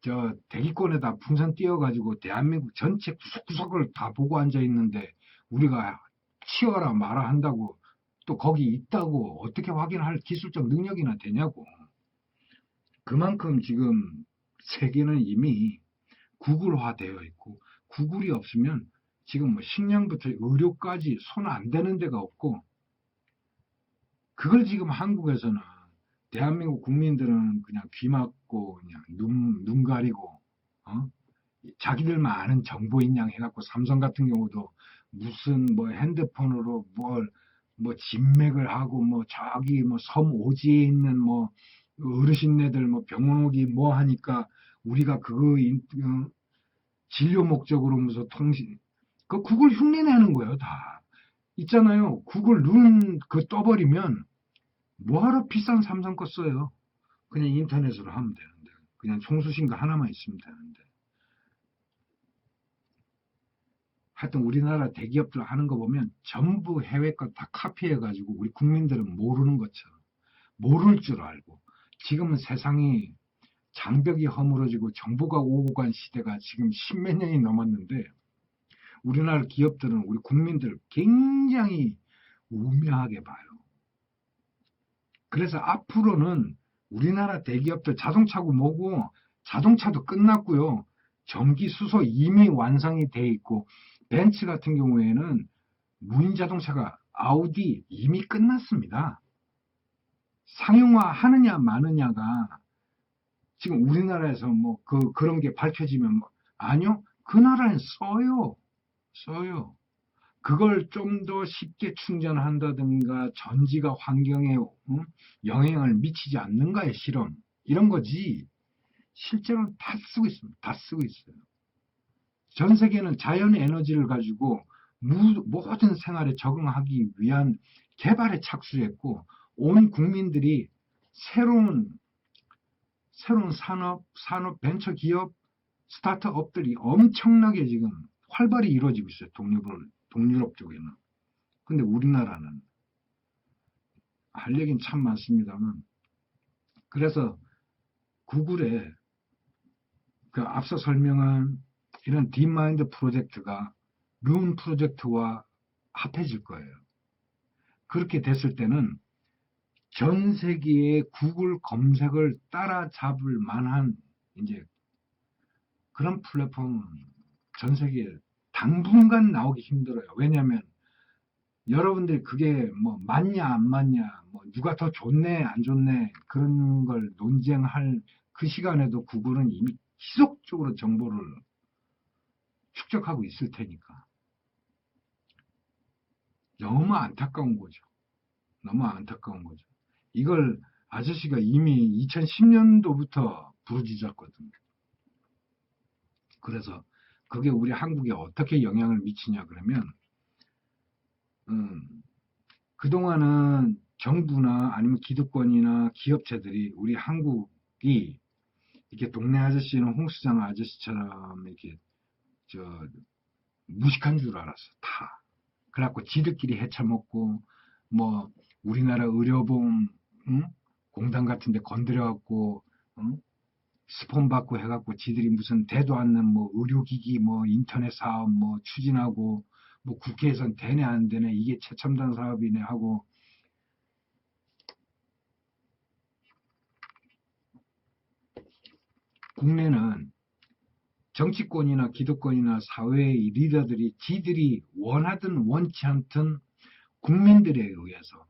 저 대기권에다 풍선 띄워가지고 대한민국 전체 구석구석을 다 보고 앉아 있는데 우리가 치워라 마라 한다고 또 거기 있다고 어떻게 확인할 기술적 능력이나 되냐고. 그만큼 지금 세계는 이미 구글화 되어 있고 구글이 없으면 지금 뭐 식량부터 의료까지 손 안 대는 데가 없고 그걸 지금 한국에서는 대한민국 국민들은 그냥 귀 막고 그냥 눈 가리고 자기들만 아는 정보인 양 해갖고 삼성 같은 경우도 무슨 뭐 핸드폰으로 뭐 진맥을 하고 뭐 저기 뭐 섬 오지에 있는 뭐 어르신네들 뭐 병원 오기 뭐 하니까 우리가 그거 진료 목적으로 무슨 통신 그 구글 흉내 내는 거예요 다 있잖아요. 구글 눈 그 떠버리면 뭐하러 비싼 삼성 거 써요. 그냥 인터넷으로 하면 되는데 그냥 송수신가 하나만 있으면 되는데 하여튼 우리나라 대기업들 하는 거 보면 전부 해외 거 다 카피해가지고 우리 국민들은 모르는 것처럼 모를 줄 알고 지금은 세상이 장벽이 허물어지고 정보가 오고 간 시대가 지금 십몇 년이 넘었는데 우리나라 기업들은 우리 국민들 굉장히 우매하게 봐요. 그래서 앞으로는 우리나라 대기업들 자동차고 뭐고 자동차도 끝났고요. 전기 수소 이미 완성이 돼 있고 벤츠 같은 경우에는 무인 자동차가 아우디 이미 끝났습니다. 상용화 하느냐 마느냐가 지금 우리나라에서 뭐 그런 게 밝혀지면 아니요. 그 나라는 써요. 그걸 좀 더 쉽게 충전한다든가 전지가 환경에 영향을 미치지 않는가의 실험 이런 거지 실제로는 다 쓰고 있습니다. 다 쓰고 있어요. 전 세계는 자연 에너지를 가지고 모든 생활에 적응하기 위한 개발에 착수했고 온 국민들이 새로운 산업 벤처 기업 스타트업들이 엄청나게 지금 활발히 이루어지고 있어요. 동유럽 쪽에는. 근데 우리나라는 할 얘기는 참 많습니다만 그래서 구글에 그 앞서 설명한 이런 딥마인드 프로젝트가 룸 프로젝트와 합해질 거예요. 그렇게 됐을 때는 전 세계의 구글 검색을 따라잡을 만한 이제 그런 플랫폼은 전 세계에 당분간 나오기 힘들어요. 왜냐하면 여러분들이 그게 뭐 맞냐 안 맞냐 뭐 누가 더 좋네 안 좋네 그런 걸 논쟁할 그 시간에도 구글은 이미 지속적으로 정보를 축적하고 있을 테니까 너무 안타까운 거죠. 너무 안타까운 거죠. 이걸 아저씨가 이미 2010년도부터 부르짖었거든요. 그래서 그게 우리 한국에 어떻게 영향을 미치냐 그러면 그동안은 정부나 아니면 기득권이나 기업체들이 우리 한국이 이렇게 동네 아저씨는 홍수장 아저씨처럼 이렇게 무식한 줄 알았어. 다. 그래갖고 지들끼리 헤쳐먹고 뭐 우리나라 의료보험 공단 같은 데 건드려갖고 스폰 받고 해갖고 지들이 무슨 대도 않는 뭐 의료기기 뭐 인터넷 사업 뭐 추진하고 뭐 국회에선 되네 안 되네 이게 최첨단 사업이네 하고 국내는 정치권이나 기득권이나 사회의 리더들이 지들이 원하든 원치 않든 국민들에 의해서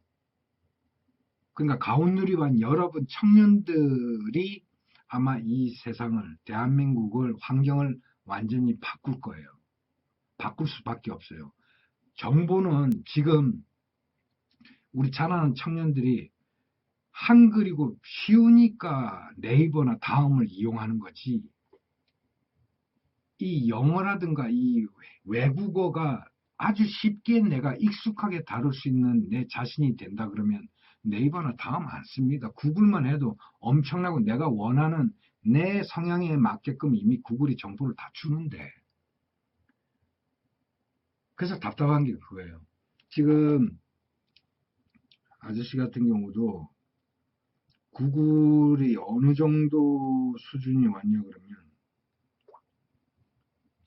그러니까 가온누리반 여러분 청년들이 아마 이 세상을 대한민국을 환경을 완전히 바꿀 거예요. 바꿀 수밖에 없어요. 정보는 지금 우리 자라는 청년들이 한글이고 쉬우니까 네이버나 다음을 이용하는 거지 이 영어라든가 이 외국어가 아주 쉽게 내가 익숙하게 다룰 수 있는 내 자신이 된다 그러면 네이버나 다음 안 씁니다. 구글만 해도 엄청나고 내가 원하는 내 성향에 맞게끔 이미 구글이 정보를 다 주는데 그래서 답답한 게 그거예요. 지금 아저씨 같은 경우도 구글이 어느 정도 수준이 왔냐 그러면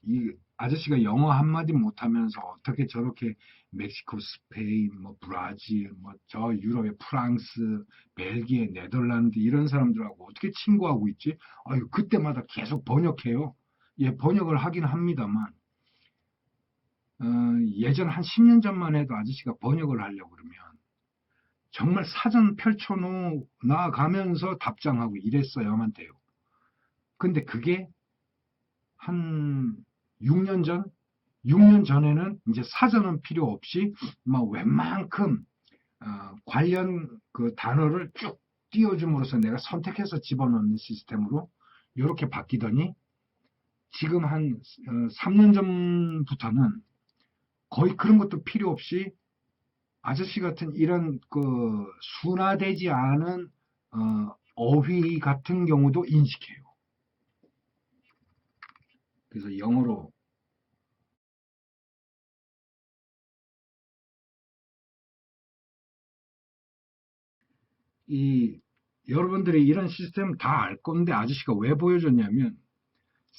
이 아저씨가 영어 한마디 못하면서 어떻게 저렇게 멕시코, 스페인, 뭐 브라질, 뭐 저 유럽의 프랑스, 벨기에, 네덜란드 이런 사람들하고 어떻게 친구하고 있지? 아유 그때마다 계속 번역해요. 예, 번역을 하긴 합니다만 어, 예전 한 10년 전만 해도 아저씨가 번역을 하려고 그러면 정말 사전 펼쳐놓 나가면서 답장하고 이랬어야만 돼요. 근데 그게 한 6년 전? 6년 전에는 이제 사전은 필요 없이 뭐 웬만큼 관련 그 단어를 쭉 띄워줌으로써 내가 선택해서 집어넣는 시스템으로 이렇게 바뀌더니 지금 한 3년 전부터는 거의 그런 것도 필요 없이 아저씨 같은 이런 그 순화되지 않은 어휘 같은 경우도 인식해요. 그래서 영어로 이 여러분들이 이런 시스템 다 알 건데 아저씨가 왜 보여줬냐면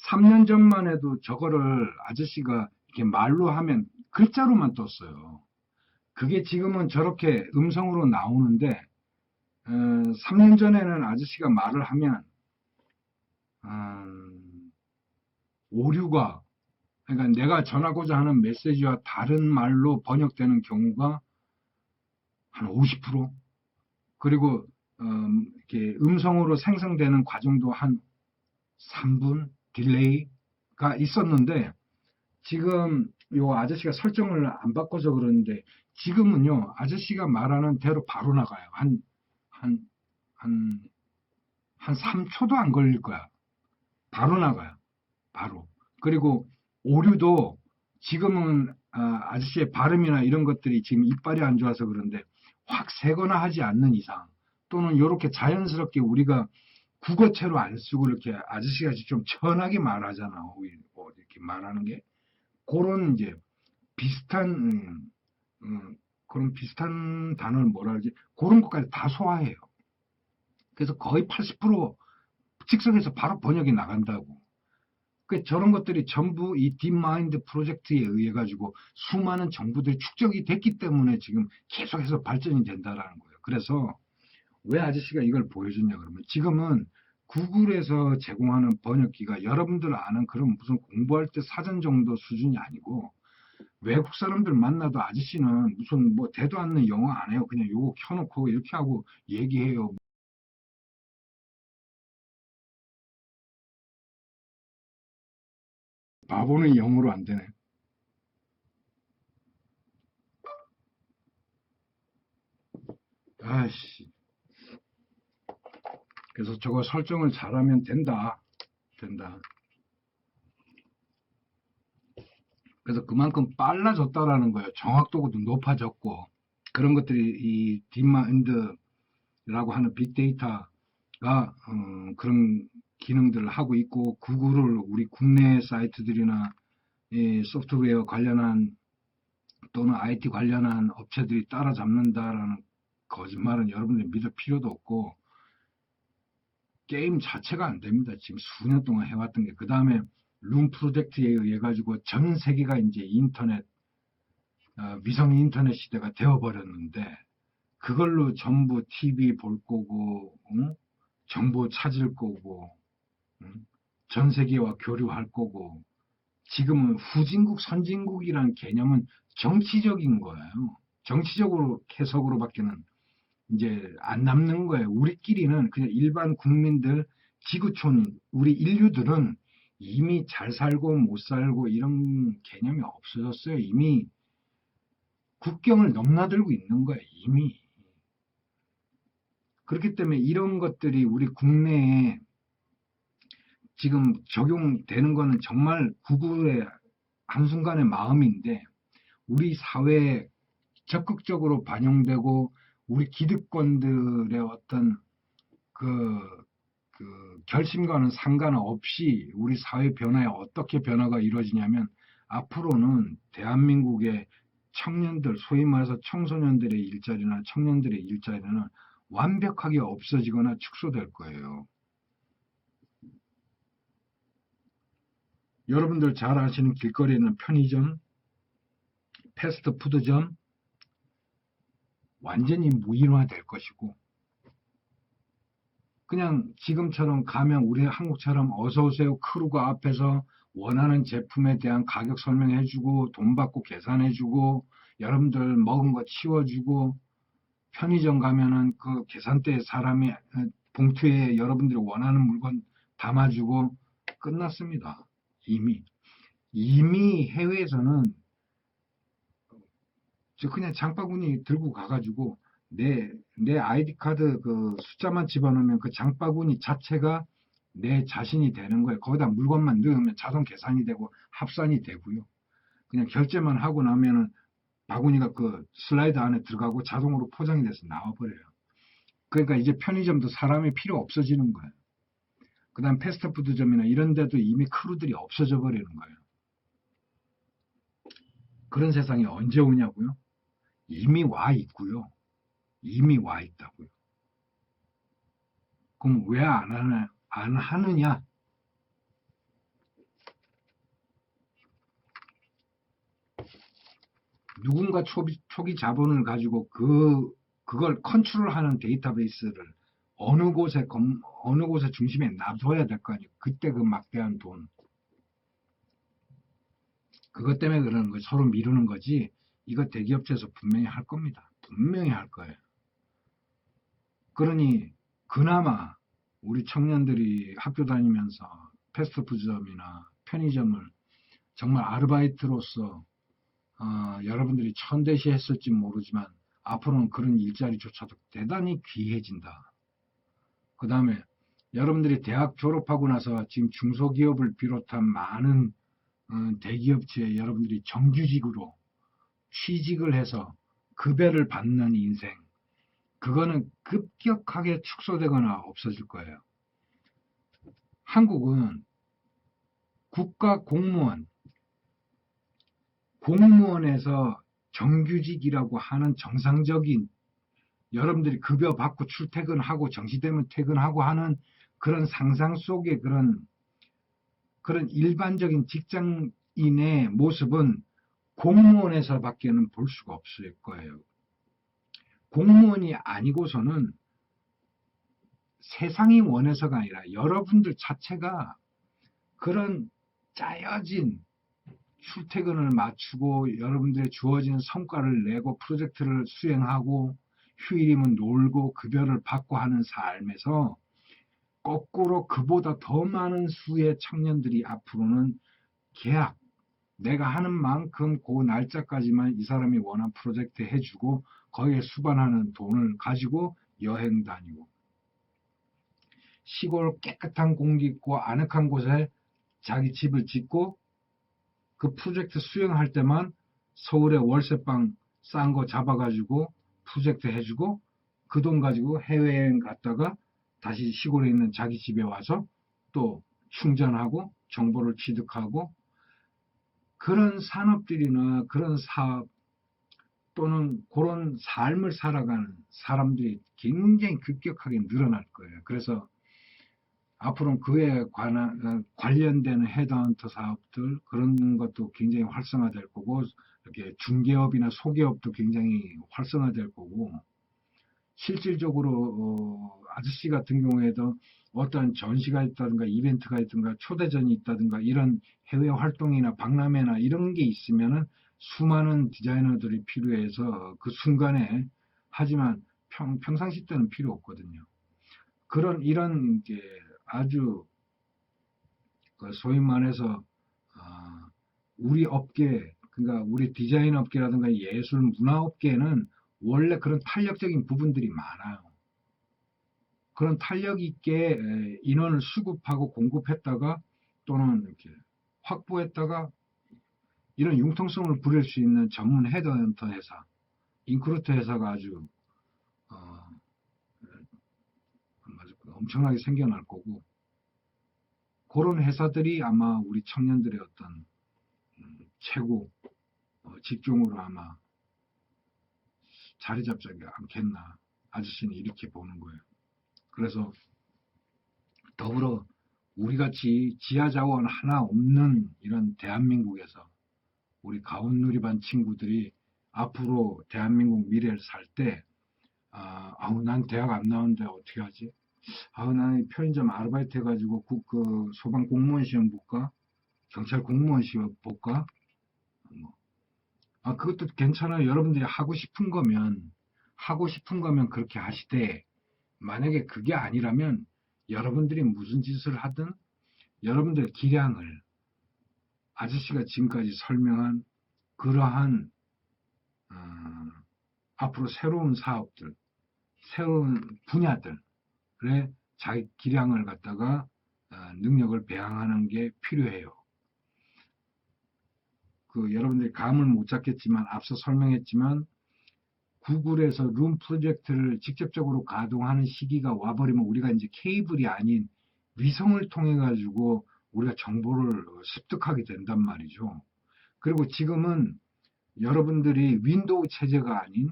3년 전만 해도 저거를 아저씨가 이렇게 말로 하면 글자로만 떴어요. 그게 지금은 저렇게 음성으로 나오는데 3년 전에는 아저씨가 말을 하면 오류가 그러니까 내가 전하고자 하는 메시지와 다른 말로 번역되는 경우가 한 50% 그리고 이렇게 음성으로 생성되는 과정도 한 3분 딜레이가 있었는데 지금 요 아저씨가 설정을 안 바꿔서 그러는데 지금은요 아저씨가 말하는 대로 바로 나가요. 한, 한, 한 3초도 안 걸릴 거야. 바로 나가요. 바로. 그리고 오류도 지금은 아저씨의 발음이나 이런 것들이 지금 이빨이 안 좋아서 그런데 확 세거나 하지 않는 이상 또는 이렇게 자연스럽게 우리가 국어체로 안 쓰고 이렇게 아저씨가 좀 천하게 말하잖아. 이렇게 말하는 게 그런 이제 비슷한 그런 비슷한 단어를 뭐라 그러지? 그런 것까지 다 소화해요. 그래서 거의 80% 즉석에서 바로 번역이 나간다고. 그 저런 것들이 전부 이 딥마인드 프로젝트에 의해 가지고 수많은 정보들이 축적이 됐기 때문에 지금 계속해서 발전이 된다라는 거예요. 그래서 왜 아저씨가 이걸 보여줬냐 그러면 지금은 구글에서 제공하는 번역기가 여러분들 아는 그런 무슨 공부할 때 사전 정도 수준이 아니고 외국 사람들 만나도 아저씨는 무슨 뭐 대도 않는 영어 안 해요. 그냥 요거 켜놓고 이렇게 하고 얘기해요. 바보는 영어로 안 되네. 아씨. 그래서 저거 설정을 잘하면 된다. 된다. 그래서 그만큼 빨라졌다라는 거예요. 정확도도 높아졌고 그런 것들이 이 딥마인드라고 하는 빅데이터가 그런 기능들을 하고 있고 구글을 우리 국내 사이트들이나 소프트웨어 관련한 또는 IT 관련한 업체들이 따라잡는다라는 거짓말은 여러분들이 믿을 필요도 없고 게임 자체가 안 됩니다. 지금 수년 동안 해왔던 게. 그 다음에 룸 프로젝트에 의해 가지고 전 세계가 이제 인터넷, 위성 인터넷 시대가 되어버렸는데, 그걸로 전부 TV 볼 거고, 응? 정보 찾을 거고, 응? 전 세계와 교류할 거고, 지금은 후진국, 선진국이라는 개념은 정치적인 거예요. 정치적으로 해석으로밖에는 이제 안 남는 거예요. 우리끼리는 그냥 일반 국민들, 지구촌, 우리 인류들은 이미 잘 살고 못 살고 이런 개념이 없어졌어요. 이미 국경을 넘나들고 있는 거예요. 이미. 그렇기 때문에 이런 것들이 우리 국내에 지금 적용되는 거는 정말 구구의 한순간의 마음인데, 우리 사회에 적극적으로 반영되고 우리 기득권들의 어떤 결심과는 상관없이 우리 사회 변화에 어떻게 변화가 이루어지냐면, 앞으로는 대한민국의 청년들, 소위 말해서 청소년들의 일자리나 청년들의 일자리는 완벽하게 없어지거나 축소될 거예요. 여러분들 잘 아시는 길거리에 있는 편의점, 패스트푸드점 완전히 무인화될 것이고, 그냥 지금처럼 가면 우리 한국처럼 어서오세요 크루가 앞에서 원하는 제품에 대한 가격 설명해주고 돈 받고 계산해주고 여러분들 먹은 거 치워주고, 편의점 가면은 그 계산대에 사람이 봉투에 여러분들이 원하는 물건 담아주고 끝났습니다. 이미 해외에서는 그냥 장바구니 들고 가가지고 내 아이디 카드 그 숫자만 집어넣으면 그 장바구니 자체가 내 자신이 되는 거예요. 거기다 물건만 넣으면 자동 계산이 되고 합산이 되고요. 그냥 결제만 하고 나면은 바구니가 그 슬라이드 안에 들어가고 자동으로 포장이 돼서 나와버려요. 그러니까 이제 편의점도 사람이 필요 없어지는 거예요. 그 다음 패스트푸드점이나 이런 데도 이미 크루들이 없어져 버리는 거예요. 그런 세상이 언제 오냐고요? 이미 와 있고요. 이미 와 있다고요. 그럼 왜 안 하느냐? 누군가 초기 자본을 가지고 그걸 컨트롤하는 데이터베이스를 어느 곳에 중심에 놔둬야 될 거 아니에요. 그때 그 막대한 돈. 그것 때문에 그러는 거예요. 서로 미루는 거지. 이거 대기업체에서 분명히 할 겁니다. 분명히 할 거예요. 그러니 그나마 우리 청년들이 학교 다니면서 패스트푸드점이나 편의점을 정말 아르바이트로서 여러분들이 천대시 했을지 모르지만 앞으로는 그런 일자리조차도 대단히 귀해진다. 그 다음에 여러분들이 대학 졸업하고 나서 지금 중소기업을 비롯한 많은 대기업체에 여러분들이 정규직으로 취직을 해서 급여를 받는 인생, 그거는 급격하게 축소되거나 없어질 거예요. 한국은 국가 공무원에서 정규직이라고 하는 정상적인, 여러분들이 급여 받고 출퇴근하고 정시되면 퇴근하고 하는 그런 상상 속의 그런 일반적인 직장인의 모습은 공무원에서밖에는 볼 수가 없을 거예요. 공무원이 아니고서는 세상이 원해서가 아니라 여러분들 자체가 그런 짜여진 출퇴근을 맞추고 여러분들의 주어진 성과를 내고 프로젝트를 수행하고 휴일이면 놀고 급여를 받고 하는 삶에서 거꾸로 그보다 더 많은 수의 청년들이 앞으로는 계약, 내가 하는 만큼 그 날짜까지만 이 사람이 원한 프로젝트 해주고 거기에 수반하는 돈을 가지고 여행 다니고, 시골 깨끗한 공기 있고 아늑한 곳에 자기 집을 짓고 그 프로젝트 수행할 때만 서울에 월세방 싼 거 잡아가지고 프로젝트 해주고 그 돈 가지고 해외여행 갔다가 다시 시골에 있는 자기 집에 와서 또 충전하고 정보를 취득하고, 그런 산업들이나 그런 사업 또는 그런 삶을 살아가는 사람들이 굉장히 급격하게 늘어날 거예요. 그래서 앞으로는 그에 관련된 헤드헌터 사업들 그런 것도 굉장히 활성화될 거고 이렇게 중개업이나 소개업도 굉장히 활성화될 거고 실질적으로 아저씨 같은 경우에도 어떤 전시가 있다든가 이벤트가 있든가 초대전이 있다든가 이런 해외 활동이나 박람회나 이런 게 있으면은 수많은 디자이너들이 필요해서 그 순간에 하지만 평상시 때는 필요 없거든요. 이런 게 아주 소위 말해서 우리 업계 그러니까 우리 디자인 업계라든가 예술 문화 업계에는 원래 그런 탄력적인 부분들이 많아요. 그런 탄력 있게 인원을 수급하고 공급했다가 또는 이렇게 확보했다가 이런 융통성을 부릴 수 있는 전문 헤드헌터 회사, 인크루트 회사가 아주 엄청나게 생겨날 거고 그런 회사들이 아마 우리 청년들의 어떤 최고 직종으로 아마 자리 잡지 않겠나 아저씨는 이렇게 보는 거예요. 그래서 더불어 우리같이 지하자원 하나 없는 이런 대한민국에서 우리 가온누리반 친구들이 앞으로 대한민국 미래를 살 때 아우 난 대학 안 나오는데 어떻게 하지? 아우 난 편의점 아르바이트 해가지고 그 소방 공무원 시험 볼까? 경찰 공무원 시험 볼까? 뭐. 그것도 괜찮아요. 여러분들이 하고 싶은 거면 그렇게 하시되 만약에 그게 아니라면 여러분들이 무슨 짓을 하든 여러분들의 기량을 아저씨가 지금까지 설명한 그러한 앞으로 새로운 사업들, 새로운 분야들에 자기 기량을 갖다가 능력을 배양하는 게 필요해요. 여러분들이 감을 못 잡겠지만 앞서 설명했지만 구글에서 룸 프로젝트를 직접적으로 가동하는 시기가 와버리면 우리가 이제 케이블이 아닌 위성을 통해 가지고 우리가 정보를 습득하게 된단 말이죠. 그리고 지금은 여러분들이 윈도우 체제가 아닌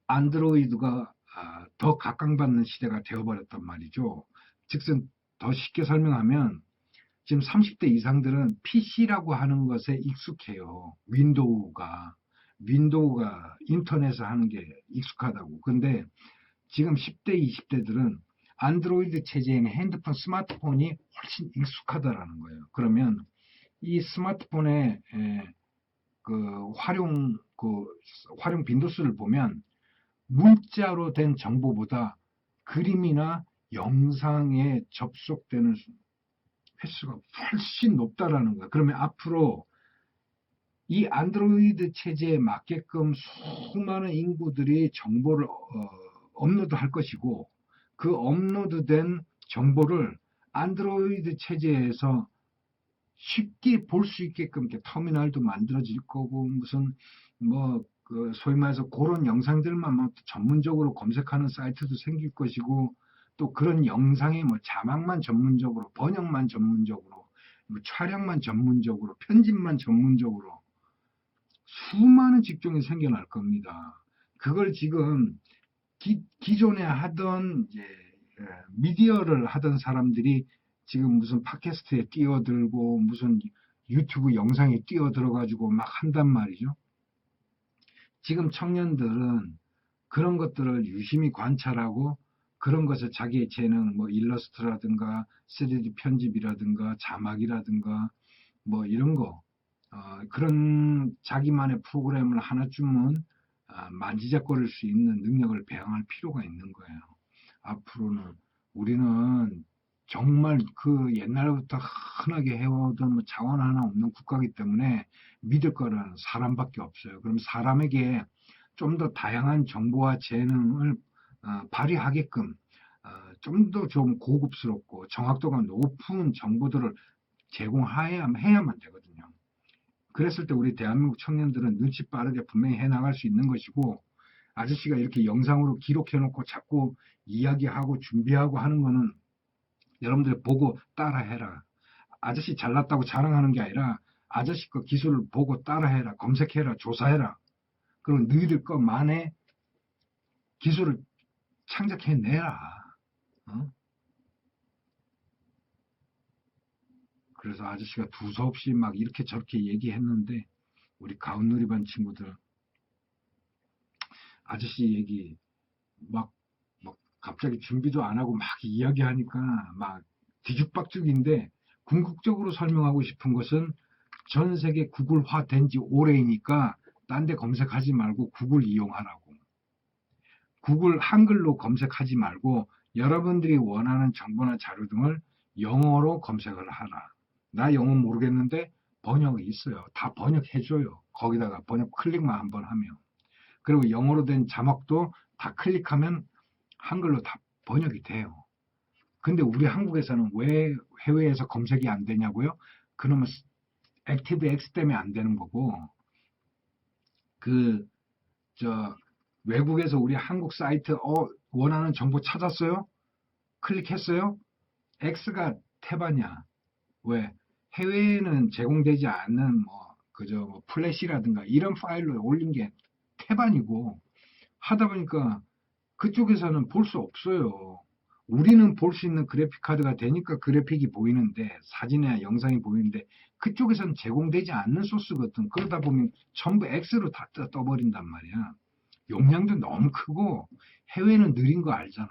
안드로이드가 더 각광받는 시대가 되어버렸단 말이죠. 즉슨 더 쉽게 설명하면 지금 30대 이상들은 PC라고 하는 것에 익숙해요. 윈도우가 인터넷을 하는 게 익숙하다고. 근데 지금 10대, 20대들은 안드로이드 체제에는 핸드폰, 스마트폰이 훨씬 익숙하다라는 거예요. 그러면 이 스마트폰의 활용 빈도수를 보면 문자로 된 정보보다 그림이나 영상에 접속되는 횟수가 훨씬 높다라는 거예요. 그러면 앞으로 이 안드로이드 체제에 맞게끔 수많은 인구들이 정보를 업로드할 것이고 그 업로드된 정보를 안드로이드 체제에서 쉽게 볼 수 있게끔 터미널도 만들어질 거고 무슨 소위 말해서 그런 영상들만 전문적으로 검색하는 사이트도 생길 것이고 또 그런 영상의 자막만 전문적으로 번역만 전문적으로 촬영만 전문적으로 편집만 전문적으로 수많은 직종이 생겨날 겁니다. 그걸 지금 기존에 하던 미디어를 하던 사람들이 지금 무슨 팟캐스트에 뛰어들고 무슨 유튜브 영상에 뛰어들어가지고 막 한단 말이죠. 지금 청년들은 그런 것들을 유심히 관찰하고 그런 것을 자기의 재능, 일러스트라든가 3D 편집이라든가 자막이라든가 이런 거 그런 자기만의 프로그램을 하나쯤은 만지작거릴 수 있는 능력을 배양할 필요가 있는 거예요. 앞으로는 우리는 정말 그 옛날부터 흔하게 해오던 자원 하나 없는 국가이기 때문에 믿을 거는 사람밖에 없어요. 그럼 사람에게 좀 더 다양한 정보와 재능을 발휘하게끔 좀 더 좀 고급스럽고 정확도가 높은 정보들을 제공해야만 되거든요. 그랬을 때 우리 대한민국 청년들은 눈치 빠르게 분명히 해나갈 수 있는 것이고 아저씨가 이렇게 영상으로 기록해놓고 자꾸 이야기하고 준비하고 하는 거는 여러분들 보고 따라해라. 아저씨 잘났다고 자랑하는 게 아니라 아저씨 거 기술을 보고 따라해라. 검색해라. 조사해라. 그럼 너희들 것만의 기술을 창작해내라. 그래서 아저씨가 두서없이 막 이렇게 저렇게 얘기했는데, 우리 가운놀이반 친구들, 아저씨 얘기 막, 갑자기 준비도 안 하고 막 이야기하니까 막 뒤죽박죽인데, 궁극적으로 설명하고 싶은 것은 전 세계 구글화 된 지 오래이니까 딴 데 검색하지 말고 구글 이용하라고. 구글 한글로 검색하지 말고 여러분들이 원하는 정보나 자료 등을 영어로 검색을 하라. 나 영어 모르겠는데 번역이 있어요. 다 번역해줘요. 거기다가 번역 클릭만 한번 하면. 그리고 영어로 된 자막도 다 클릭하면 한글로 다 번역이 돼요. 근데 우리 한국에서는 왜 해외에서 검색이 안 되냐고요? 그러면 액티브 X 때문에 안 되는 거고, 그, 외국에서 우리 한국 사이트, 원하는 정보 찾았어요? 클릭했어요? X가 태반이야. 왜? 해외에는 제공되지 않는, 그저, 플래시라든가 이런 파일로 올린 게 태반이고, 하다 보니까 그쪽에서는 볼 수 없어요. 우리는 볼 수 있는 그래픽 카드가 되니까 그래픽이 보이는데, 사진이나 영상이 보이는데, 그쪽에서는 제공되지 않는 소스거든. 그러다 보면 전부 X로 다 떠버린단 말이야. 용량도 너무 크고, 해외는 느린 거 알잖아.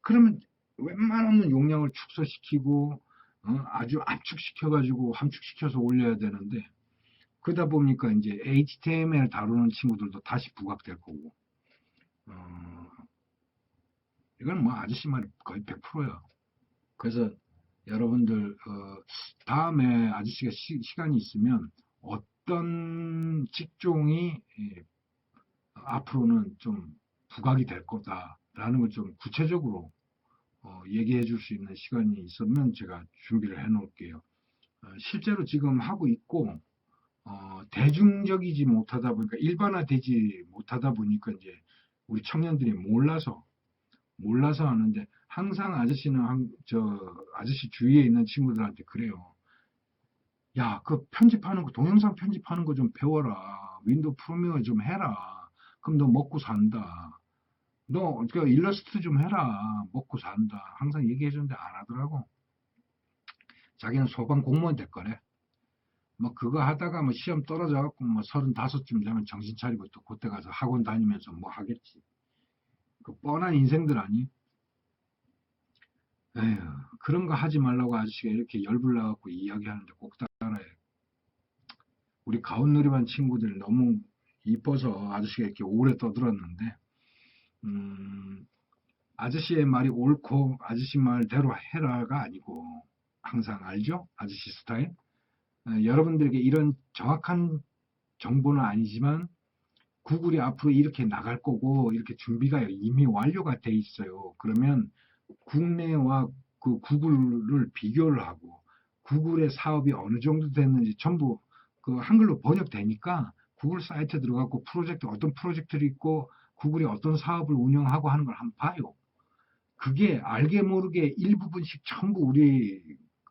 그러면 웬만하면 용량을 축소시키고, 아주 압축시켜가지고 함축시켜서 올려야 되는데, 그러다 보니까 이제 HTML 다루는 친구들도 다시 부각될 거고, 어, 이건 뭐 아저씨 말이 거의 100%야. 그래서 여러분들 다음에 아저씨가 시간이 있으면 어떤 직종이 앞으로는 좀 부각이 될 거다라는 걸 좀 구체적으로 얘기해 줄 수 있는 시간이 있으면 제가 준비를 해 놓을게요. 실제로 지금 하고 있고 대중적이지 못하다 보니까 일반화되지 못하다 보니까 이제 우리 청년들이 몰라서 하는데 항상 아저씨는 아저씨 주위에 있는 친구들한테 그래요. 야, 그 편집하는 거 동영상 편집하는 거 좀 배워라. 윈도우 프리미어 좀 해라. 그럼 너 먹고 산다. 너 그 일러스트 좀 해라. 먹고 산다. 항상 얘기해 주는데 안 하더라고. 자기는 소방 공무원 될 거래. 뭐 그거 하다가 뭐 시험 떨어져 갖고 뭐 35쯤 되면 정신 차리고 또 그때 가서 학원 다니면서 뭐 하겠지. 그 뻔한 인생들 아니? 에휴, 그런 거 하지 말라고 아저씨가 이렇게 열불나갖고 이야기하는데 꼭 따라해. 우리 가온놀이반 친구들 너무 이뻐서 아저씨가 이렇게 오래 떠들었는데, 음, 아저씨의 말이 옳고 아저씨 말대로 해라가 아니고, 항상 알죠? 아저씨 스타일? 여러분들에게 이런 정확한 정보는 아니지만, 구글이 앞으로 이렇게 나갈 거고, 이렇게 준비가 이미 완료가 돼 있어요. 그러면 국내와 그 구글을 비교를 하고 구글의 사업이 어느 정도 됐는지 전부 그 한글로 번역되니까 구글 사이트에 들어가고 어떤 프로젝트를 있고 구글이 어떤 사업을 운영하고 하는 걸 한번 봐요. 그게 알게 모르게 일부분씩 전부 우리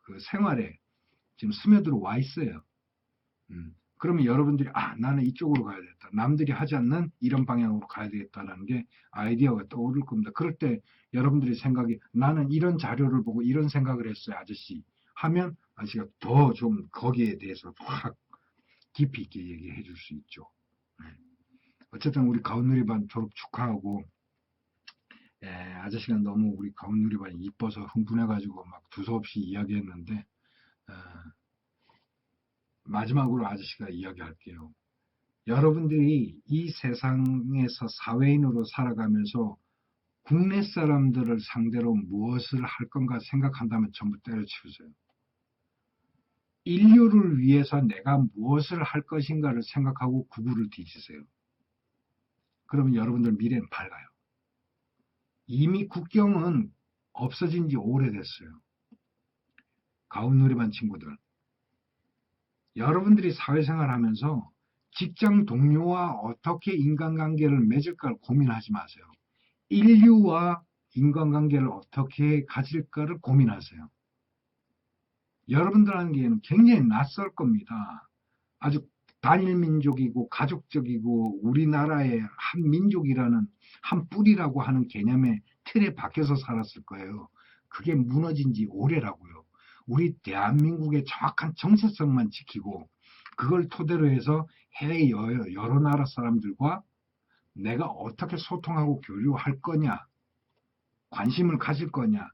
그 생활에 지금 스며들어 와 있어요. 그러면 여러분들이 나는 이쪽으로 가야겠다. 남들이 하지 않는 이런 방향으로 가야 되겠다라는 게 아이디어가 떠오를 겁니다. 그럴 때 여러분들이 생각이 나는 이런 자료를 보고 이런 생각을 했어요, 아저씨. 하면 아저씨가 더 좀 거기에 대해서 확 깊이 있게 얘기해 줄 수 있죠. 네. 어쨌든 우리 가온누리반 졸업 축하하고 아저씨가 너무 우리 가온누리반이 이뻐서 흥분해가지고 막 두서없이 이야기했는데 마지막으로 아저씨가 이야기할게요. 여러분들이 이 세상에서 사회인으로 살아가면서 국내 사람들을 상대로 무엇을 할 건가 생각한다면 전부 때려치우세요. 인류를 위해서 내가 무엇을 할 것인가를 생각하고 구글을 뒤지세요. 그러면 여러분들 미래는 밝아요. 이미 국경은 없어진 지 오래됐어요. 가온누리반 친구들. 여러분들이 사회생활 하면서 직장 동료와 어떻게 인간관계를 맺을까를 고민하지 마세요. 인류와 인간관계를 어떻게 가질까를 고민하세요. 여러분들에게는 굉장히 낯설 겁니다. 아주 단일민족이고 가족적이고 우리나라의 한 민족이라는 한 뿌리라고 하는 개념의 틀에 박혀서 살았을 거예요. 그게 무너진 지 오래라고요. 우리 대한민국의 정확한 정체성만 지키고 그걸 토대로 해서 해외 여러 나라 사람들과 내가 어떻게 소통하고 교류할 거냐, 관심을 가질 거냐,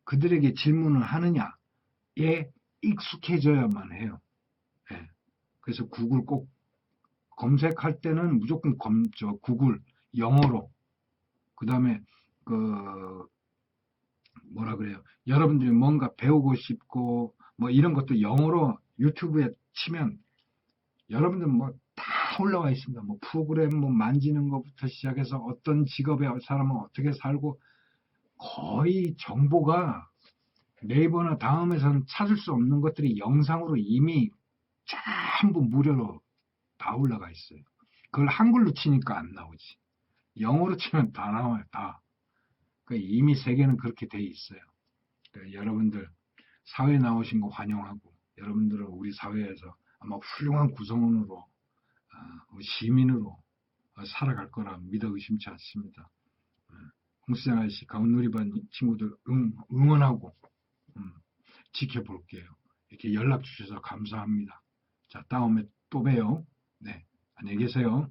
그들에게 질문을 하느냐에 익숙해져야만 해요. 예. 그래서 구글 꼭 검색할 때는 무조건 구글 영어로, 그 다음에 뭐라 그래요? 여러분들이 뭔가 배우고 싶고 뭐 이런 것도 영어로 유튜브에 치면 여러분들 뭐 다 올라와 있습니다. 뭐 프로그램 뭐 만지는 것부터 시작해서 어떤 직업의 사람은 어떻게 살고 거의 정보가 네이버나 다음에서는 찾을 수 없는 것들이 영상으로 이미 전부 무료로 다 올라가 있어요. 그걸 한글로 치니까 안 나오지. 영어로 치면 다 나와요. 다. 그러니까 이미 세계는 그렇게 돼 있어요. 그러니까 여러분들 사회에 나오신 거 환영하고 여러분들은 우리 사회에서 아마 훌륭한 구성원으로 시민으로 살아갈 거라 믿어 의심치 않습니다. 홍수장 아저씨 가운누리반 친구들 응원하고 지켜볼게요. 이렇게 연락 주셔서 감사합니다. 자, 다음에 또 봬요. 네, 안녕히 계세요.